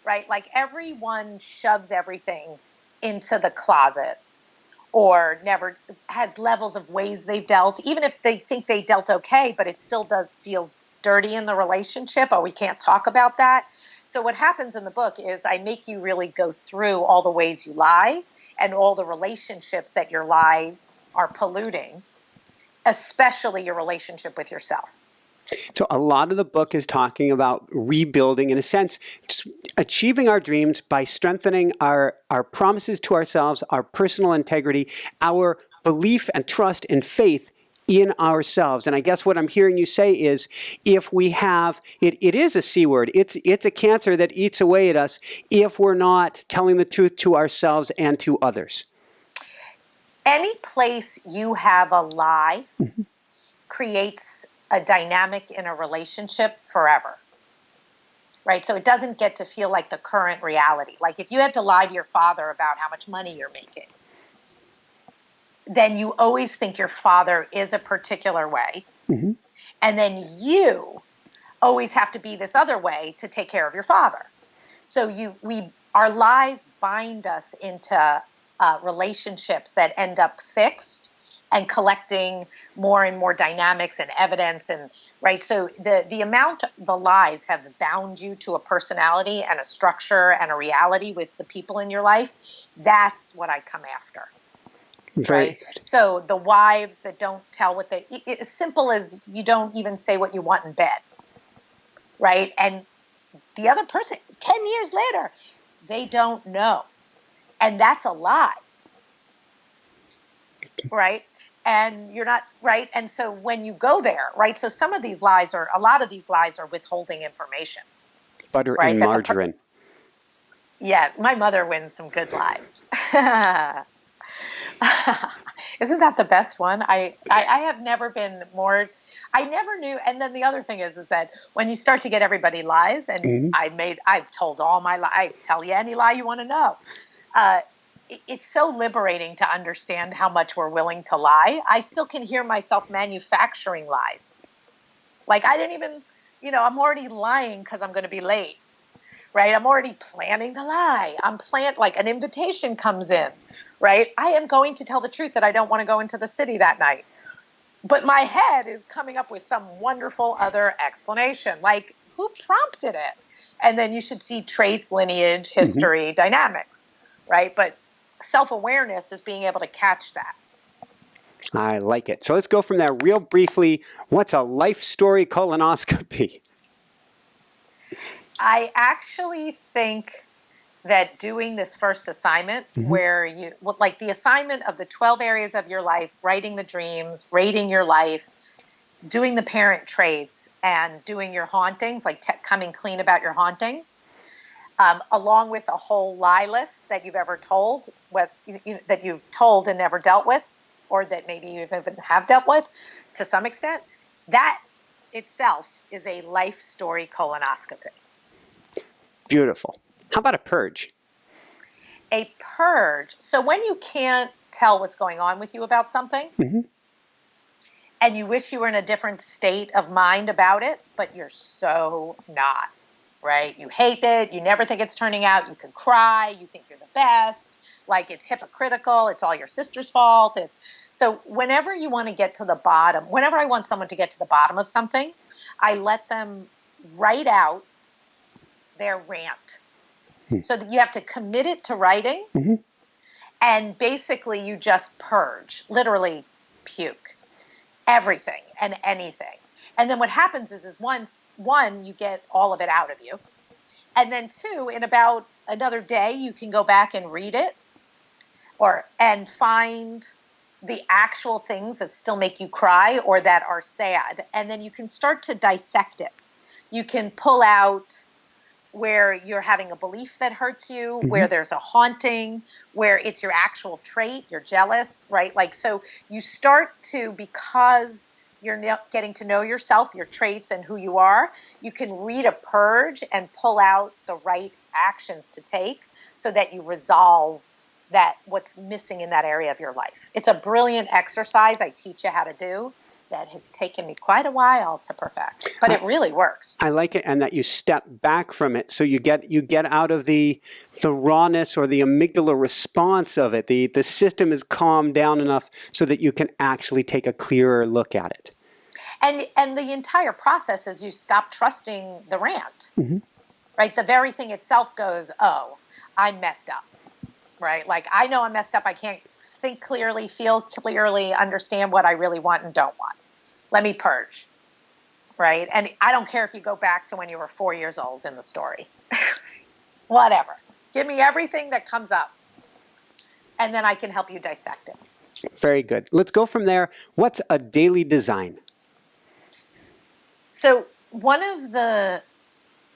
[SPEAKER 2] right? Like everyone shoves everything into the closet or never has levels of ways they've dealt, even if they think they dealt okay, but it still feels dirty in the relationship. Oh, we can't talk about that. So what happens in the book is I make you really go through all the ways you lie and all the relationships that your lies are polluting, especially your relationship with yourself.
[SPEAKER 1] So a lot of the book is talking about rebuilding, in a sense, achieving our dreams by strengthening our promises to ourselves, our personal integrity, our belief and trust and faith in ourselves. And I guess what I'm hearing you say is if we have, it is a C word, it's a cancer that eats away at us if we're not telling the truth to ourselves and to others.
[SPEAKER 2] Any place you have a lie creates a dynamic in a relationship forever. Right? So it doesn't get to feel like the current reality. Like if you had to lie to your father about how much money you're making, then you always think your father is a particular way. Mm-hmm. And then you always have to be this other way to take care of your father. So our lies bind us into relationships that end up fixed and collecting more and more dynamics and evidence. And right. So the amount the lies have bound you to a personality and a structure and a reality with the people in your life. That's what I come after. Right. So the wives that don't tell what as simple as you don't even say what you want in bed. Right. And the other person 10 years later, they don't know. And that's a lie. Right. And you're not right. And so when you go there, right. So a lot of these lies are withholding information.
[SPEAKER 1] Butter and margarine.
[SPEAKER 2] Yeah. My mother wins some good lies. Isn't that the best one? I have never been more, I never knew. And then the other thing is that when you start to get everybody lies and mm-hmm. I've told all my lies, I tell you any lie you want to know. It's so liberating to understand how much we're willing to lie. I still can hear myself manufacturing lies. Like I didn't even, I'm already lying because I'm going to be late. Right? I'm already planning the lie. Like an invitation comes in, right? I am going to tell the truth that I don't want to go into the city that night. But my head is coming up with some wonderful other explanation. Like, who prompted it? And then you should see traits, lineage, history, mm-hmm. dynamics, right? But self-awareness is being able to catch that.
[SPEAKER 1] I like it. So let's go from there real briefly. What's a life story colonoscopy?
[SPEAKER 2] I actually think that doing this first assignment mm-hmm. where like the assignment of the 12 areas of your life, writing the dreams, rating your life, doing the parent traits, and doing your hauntings, like coming clean about your hauntings, along with a whole lie list that you've ever told, that you've told and never dealt with, or that maybe you even have dealt with to some extent, that itself is a life story colonoscopy.
[SPEAKER 1] Beautiful. How about a purge?
[SPEAKER 2] A purge. So when you can't tell what's going on with you about something, and you wish you were in a different state of mind about it, but you're so not, right? You hate it. You never think it's turning out. You could cry. You think you're the best. Like it's hypocritical. It's all your sister's fault. So whenever you want to get to the bottom, whenever I want someone to get to the bottom of something, I let them write out their rant. So that you have to commit it to writing, and basically you just purge, literally puke everything and anything. And then what happens is once, one, you get all of it out of you. And then two, in about another day, you can go back and read it and find the actual things that still make you cry or that are sad. And then you can start to dissect it. You can pull out where you're having a belief that hurts you, where there's a haunting, where it's your actual trait, you're jealous, right? Like, so you start to, because you're getting to know yourself, your traits and who you are, you can read a purge and pull out the right actions to take so that you resolve that what's missing in that area of your life. It's a brilliant exercise I teach you how to do that has taken me quite a while to perfect, but it really works.
[SPEAKER 1] I like it, and that you step back from it, so you get out of the rawness or the amygdala response of it. The system is calmed down enough so that you can actually take a clearer look at it.
[SPEAKER 2] And the entire process is you stop trusting the rant, right? The very thing itself goes, oh, I messed up, right? Like, I know I'm messed up. I can't think clearly, feel clearly, understand what I really want and don't want. Let me purge, right? And I don't care if you go back to when you were 4 years old in the story. Whatever. Give me everything that comes up, and then I can help you dissect it.
[SPEAKER 1] Very good. Let's go from there. What's a daily design?
[SPEAKER 2] So one of the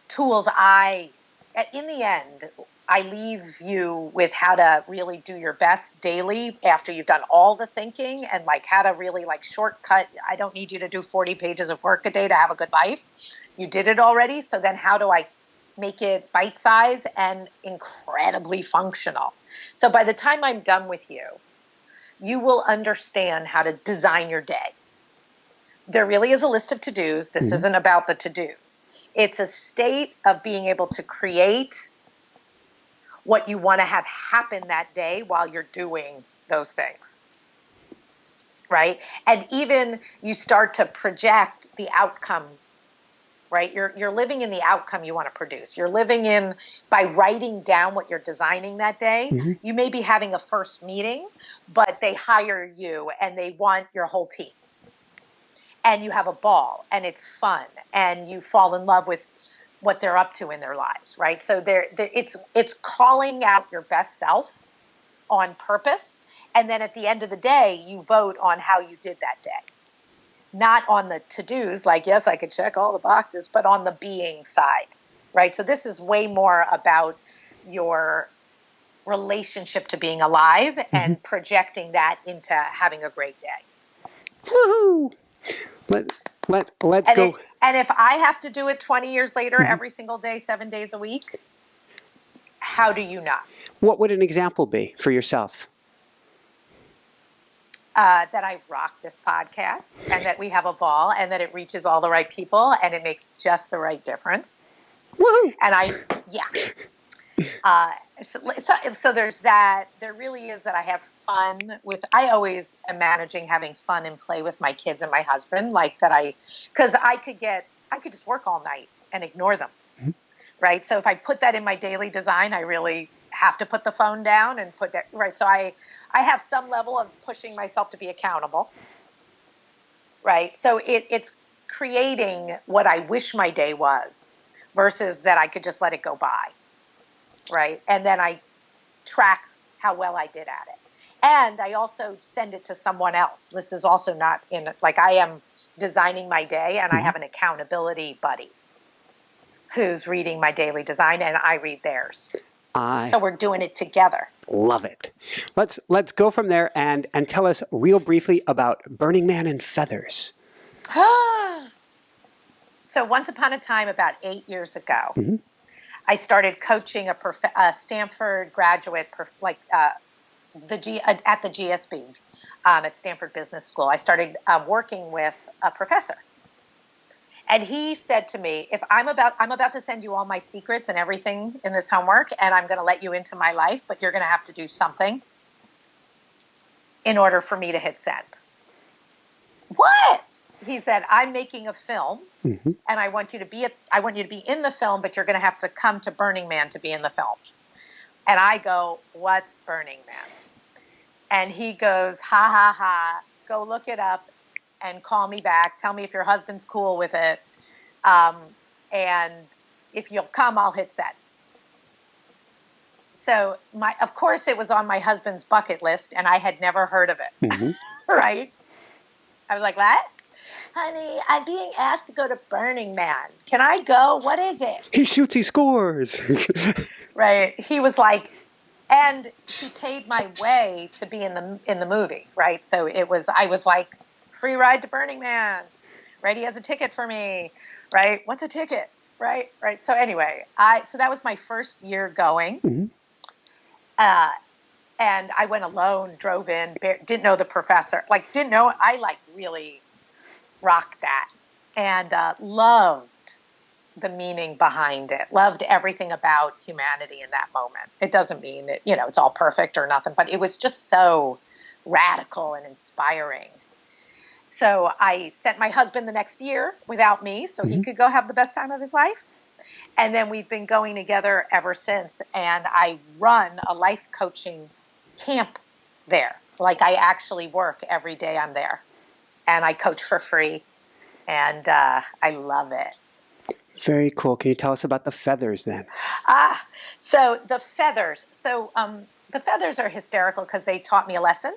[SPEAKER 2] tools in the end, I leave you with how to really do your best daily after you've done all the thinking, and like how to really like shortcut. I don't need you to do 40 pages of work a day to have a good life. You did it already. So then how do I make it bite-sized and incredibly functional? So by the time I'm done with you, you will understand how to design your day. There really is a list of to-dos. This isn't about the to-dos. It's a state of being able to create what you want to have happen that day while you're doing those things, right? And even you start to project the outcome, right? You're living in the outcome you want to produce. You're living in, by writing down what you're designing that day, you may be having a first meeting, but they hire you and they want your whole team. And you have a ball and it's fun and you fall in love with what they're up to in their lives, right? So it's calling out your best self on purpose. And then at the end of the day, you vote on how you did that day. Not on the to-dos, like, yes, I could check all the boxes, but on the being side, right? So this is way more about your relationship to being alive and projecting that into having a great day.
[SPEAKER 1] Woohoo! Let's go.
[SPEAKER 2] And if I have to do it 20 years later, every single day, 7 days a week, how do you not?
[SPEAKER 1] What would an example be for yourself?
[SPEAKER 2] That I rock this podcast and that we have a ball and that it reaches all the right people and it makes just the right difference.
[SPEAKER 1] Woohoo!
[SPEAKER 2] And so there's that. There really is that I have fun with. I always am managing having fun and play with my kids and my husband, like that. Because I could just work all night and ignore them, right? So if I put that in my daily design, I really have to put the phone down and put that right. So I have some level of pushing myself to be accountable, right? So it's creating what I wish my day was versus that I could just let it go by. Right. And then I track how well I did at it. And I also send it to someone else. This is also not in, like, I am designing my day and I have an accountability buddy who's reading my daily design and I read theirs. So we're doing it together.
[SPEAKER 1] Love it. Let's go from there and tell us real briefly about Burning Man and Feathers.
[SPEAKER 2] So once upon a time, about 8 years ago, I started coaching a Stanford graduate, at the GSB at Stanford Business School. I started working with a professor. And he said to me, "If I'm about to send you all my secrets and everything in this homework, and I'm going to let you into my life, but you're going to have to do something in order for me to hit send." What? He said, "I'm making a film, and I want you to be in the film, but you're going to have to come to Burning Man to be in the film." And I go, "What's Burning Man?" And he goes, "Ha ha ha, go look it up and call me back. Tell me if your husband's cool with it. And if you'll come, I'll hit send." So of course it was on my husband's bucket list, and I had never heard of it. Right? I was like, "What? Honey, I'm being asked to go to Burning Man. Can I go? What is it?"
[SPEAKER 1] He shoots, he scores.
[SPEAKER 2] Right. He was like, and he paid my way to be in the movie, right? So I was like, free ride to Burning Man, right? He has a ticket for me, right? What's a ticket, right? Right. So anyway, so that was my first year going. And I went alone, drove in, didn't know the professor, I really rocked that, and loved the meaning behind it, loved everything about humanity in that moment. It doesn't mean it's all perfect or nothing, but it was just so radical and inspiring. So I sent my husband the next year without me so he could go have the best time of his life. And then we've been going together ever since. And I run a life coaching camp there. Like, I actually work every day I'm there. And I coach for free. And I love it.
[SPEAKER 1] Very cool. Can you tell us about the feathers then?
[SPEAKER 2] So the feathers. So the feathers are hysterical because they taught me a lesson.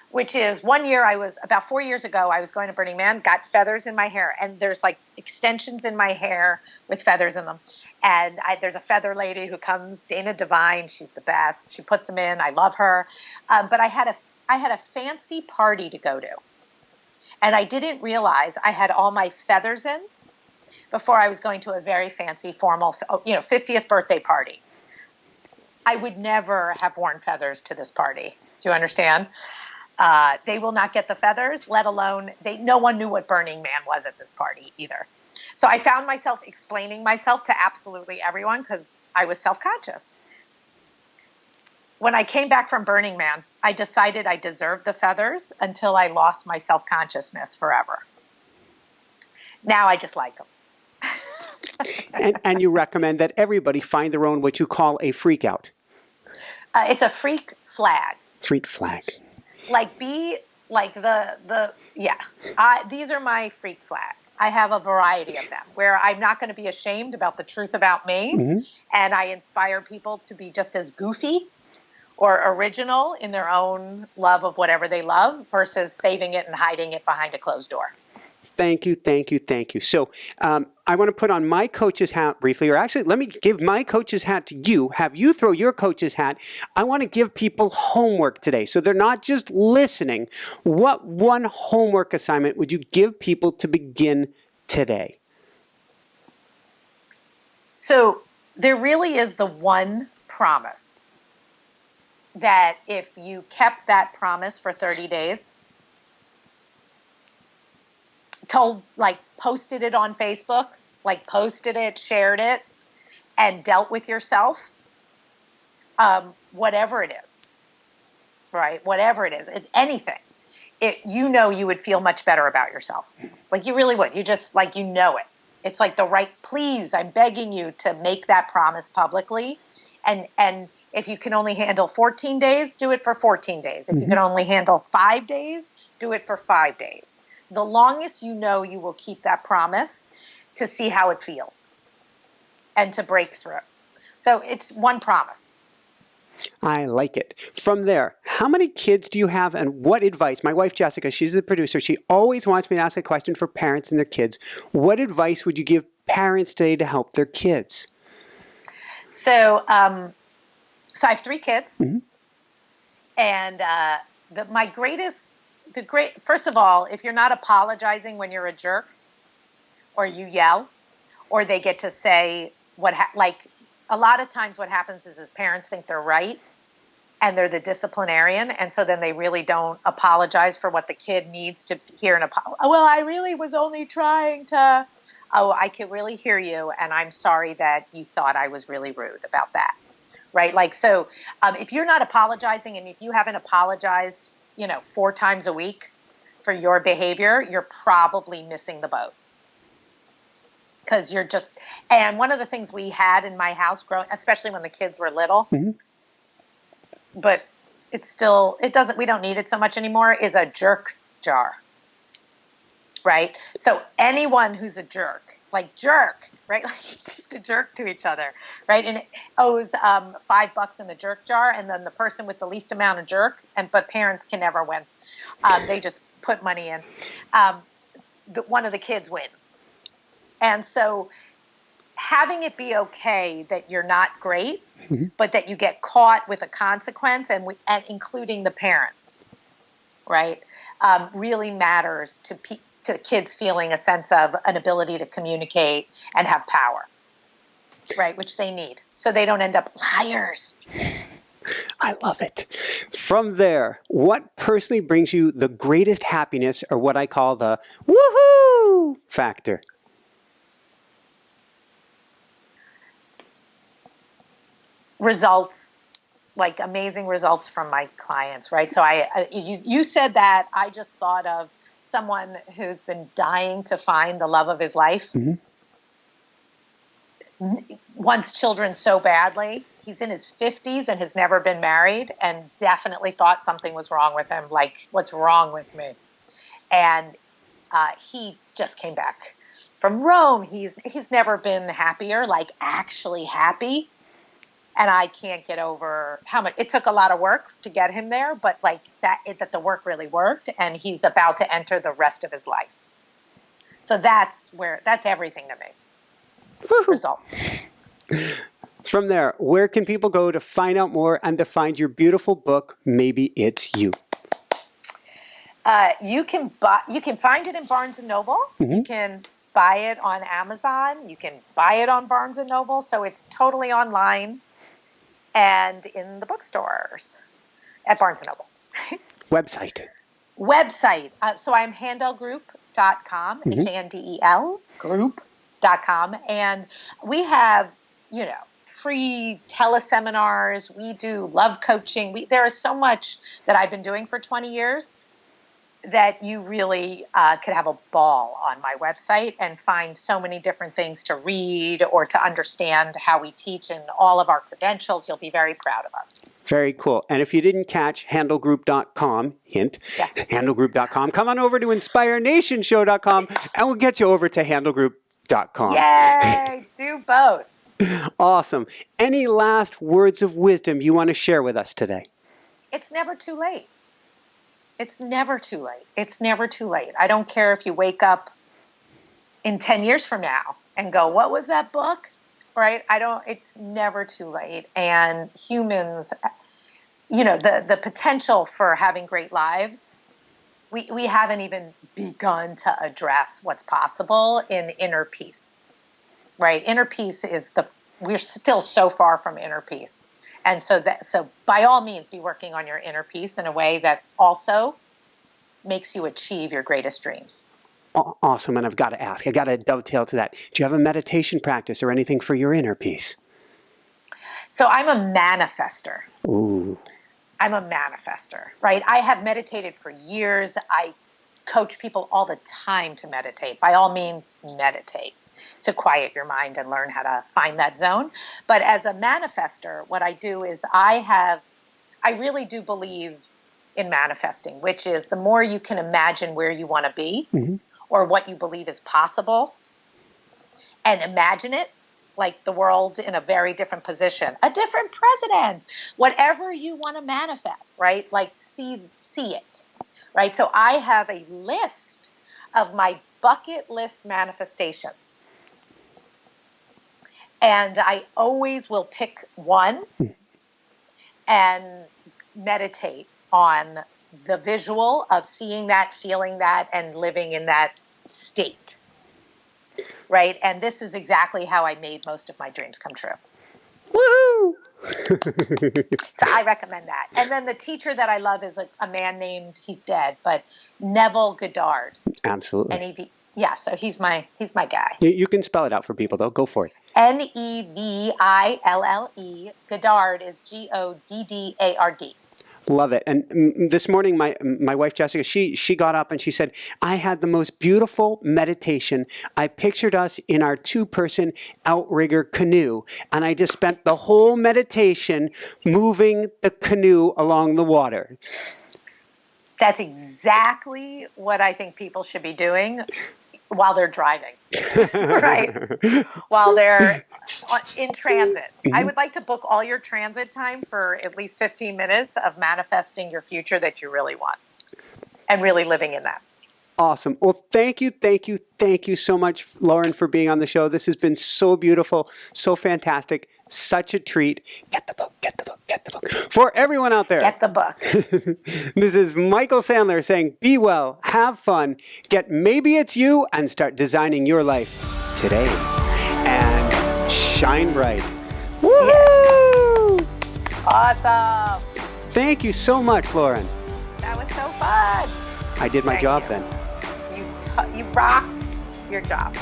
[SPEAKER 2] Which is, one year about 4 years ago, I was going to Burning Man, got feathers in my hair. And there's like extensions in my hair with feathers in them. And there's a feather lady who comes, Dana Devine. She's the best. She puts them in. I love her. But I had a fancy party to go to. And I didn't realize I had all my feathers in before I was going to a very fancy, formal, 50th birthday party. I would never have worn feathers to this party. Do you understand? They will not get the feathers, let alone no one knew what Burning Man was at this party either. So I found myself explaining myself to absolutely everyone because I was self-conscious. When I came back from Burning Man, I decided I deserved the feathers until I lost my self-consciousness forever. Now I just like them.
[SPEAKER 1] and you recommend that everybody find their own, what you call a freak out.
[SPEAKER 2] It's a freak flag.
[SPEAKER 1] Freak flags.
[SPEAKER 2] These are my freak flag. I have a variety of them where I'm not going to be ashamed about the truth about me. And I inspire people to be just as goofy or original in their own love of whatever they love versus saving it and hiding it behind a closed door.
[SPEAKER 1] Thank you, thank you, thank you. So I want to put on my coach's hat briefly, or actually let me give my coach's hat to you, have you throw your coach's hat. I want to give people homework today, so they're not just listening. What one homework assignment would you give people to begin today?
[SPEAKER 2] So there really is the one promise that if you kept that promise for 30 days, posted it on Facebook, posted it, shared it, and dealt with yourself, whatever it is, right? Whatever it is, anything, you would feel much better about yourself. You really would. You just, you know it. It's please, I'm begging you to make that promise publicly. And if you can only handle 14 days, do it for 14 days. If you can only handle 5 days, do it for 5 days. The longest you will keep that promise to see how it feels and to break through. So it's one promise.
[SPEAKER 1] I like it. From there, how many kids do you have and what advice? My wife, Jessica, she's the producer. She always wants me to ask a question for parents and their kids. What advice would you give parents today to help their kids?
[SPEAKER 2] So, so I have 3 kids, and first of all, if you're not apologizing when you're a jerk, or you yell, or they get to say like a lot of times what happens is parents think they're right, and they're the disciplinarian, and so then they really don't apologize for what the kid needs to hear an apology. Oh, well, I really was only trying to. Oh, I can really hear you, and I'm sorry that you thought I was really rude about that. Right? Like, so if you're not apologizing, and if you haven't apologized, 4 times a week for your behavior, you're probably missing the boat. Because and one of the things we had in my house growing, especially when the kids were little, but we don't need it so much anymore, is a jerk jar. Right? So anyone who's a jerk, right? Like just a jerk to each other, right? And it owes $5 in the jerk jar, and then the person with the least amount of jerk, but parents can never win. They just put money in. One of the kids wins. And so having it be okay that you're not great, but that you get caught with a consequence, and including the parents, right, really matters to kids feeling a sense of an ability to communicate and have power, right, which they need, so they don't end up liars.
[SPEAKER 1] I love it. From there, what personally brings you the greatest happiness, or what I call the woohoo factor?
[SPEAKER 2] Results, like amazing results from my clients, right? So you said that, I just thought of someone who's been dying to find the love of his life, wants children so badly. He's in his 50s and has never been married, and definitely thought something was wrong with him, like, what's wrong with me? And he just came back from Rome. He's never been happier, like actually happy. And I can't get over how much it took. A lot of work to get him there, but like that the work really worked, and he's about to enter the rest of his life. So that's everything to me.
[SPEAKER 1] Woo-hoo.
[SPEAKER 2] Results.
[SPEAKER 1] From there, where can people go to find out more and to find your beautiful book, Maybe It's You?
[SPEAKER 2] You can find it in Barnes & Noble. You can buy it on Amazon. You can buy it on Barnes & Noble. So it's totally online. And in the bookstores at Barnes & Noble.
[SPEAKER 1] Website.
[SPEAKER 2] So I'm handelgroup.com, HANDEL group.com. And we have, free teleseminars. We do love coaching. There is so much that I've been doing for 20 years that you really could have a ball on my website and find so many different things to read or to understand how we teach, and all of our credentials. You'll be very proud of us.
[SPEAKER 1] Very cool. And if you didn't catch handelgroup.com, hint,
[SPEAKER 2] yes.
[SPEAKER 1] handelgroup.com, come on over to inspirenationshow.com and we'll get you over to handelgroup.com.
[SPEAKER 2] Yay! Do both.
[SPEAKER 1] Awesome. Any last words of wisdom you want to share with us today?
[SPEAKER 2] It's never too late. It's never too late. It's never too late. I don't care if you wake up in 10 years from now and go, what was that book? Right? It's never too late. And humans, the potential for having great lives, we haven't even begun to address what's possible in inner peace, right? Inner peace we're still so far from inner peace. And so by all means, be working on your inner peace in a way that also makes you achieve your greatest dreams.
[SPEAKER 1] Awesome. And I've got to ask, I got to dovetail to that. Do you have a meditation practice or anything for your inner peace?
[SPEAKER 2] So I'm a manifester.
[SPEAKER 1] Ooh.
[SPEAKER 2] I'm a manifester, right? I have meditated for years. I coach people all the time to meditate. By all means, meditate to quiet your mind and learn how to find that zone. But as a manifester, what I do is I really do believe in manifesting, which is the more you can imagine where you want to be or what you believe is possible, and imagine it like the world in a very different position, a different president, whatever you want to manifest, right? Like see it, right? So I have a list of my bucket list manifestations. And I always will pick one and meditate on the visual of seeing that, feeling that, and living in that state. Right? And this is exactly how I made most of my dreams come true.
[SPEAKER 1] Woohoo!
[SPEAKER 2] So I recommend that. And then the teacher that I love is a man named, he's dead, but Neville Goddard.
[SPEAKER 1] Absolutely.
[SPEAKER 2] So he's my guy.
[SPEAKER 1] You can spell it out for people, though. Go for it.
[SPEAKER 2] Neville. Goddard is Goddard.
[SPEAKER 1] Love it. And this morning, my wife, Jessica, she got up and she said, I had the most beautiful meditation. I pictured us in our 2-person outrigger canoe, and I just spent the whole meditation moving the canoe along the water.
[SPEAKER 2] That's exactly what I think people should be doing while they're driving, right? While they're in transit. Mm-hmm. I would like to book all your transit time for at least 15 minutes of manifesting your future that you really want and really living in that.
[SPEAKER 1] Awesome. Well, thank you so much, Lauren, for being on the show. This has been so beautiful, so fantastic, such a treat. Get the book. For everyone out there,
[SPEAKER 2] get the book.
[SPEAKER 1] This is Michael Sandler saying, be well, have fun, get Maybe It's You, and start designing your life today. And shine bright. Woohoo!
[SPEAKER 2] Yeah. Awesome.
[SPEAKER 1] Thank you so much, Lauren.
[SPEAKER 2] That was so fun.
[SPEAKER 1] I did my job then.
[SPEAKER 2] You rocked your job.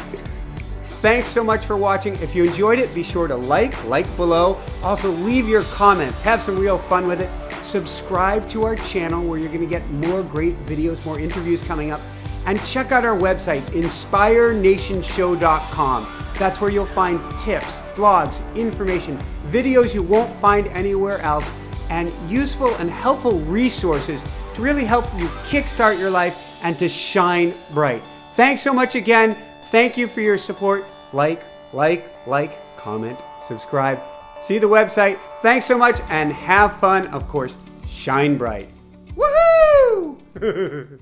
[SPEAKER 1] Thanks so much for watching. If you enjoyed it, be sure to like below. Also, leave your comments. Have some real fun with it. Subscribe to our channel where you're going to get more great videos, more interviews coming up. And check out our website, inspirenationshow.com. That's where you'll find tips, blogs, information, videos you won't find anywhere else, and useful and helpful resources to really help you kickstart your life and to shine bright. Thanks so much again. Thank you for your support. Like, comment, subscribe. See the website. Thanks so much and have fun. Of course, shine bright. Woohoo!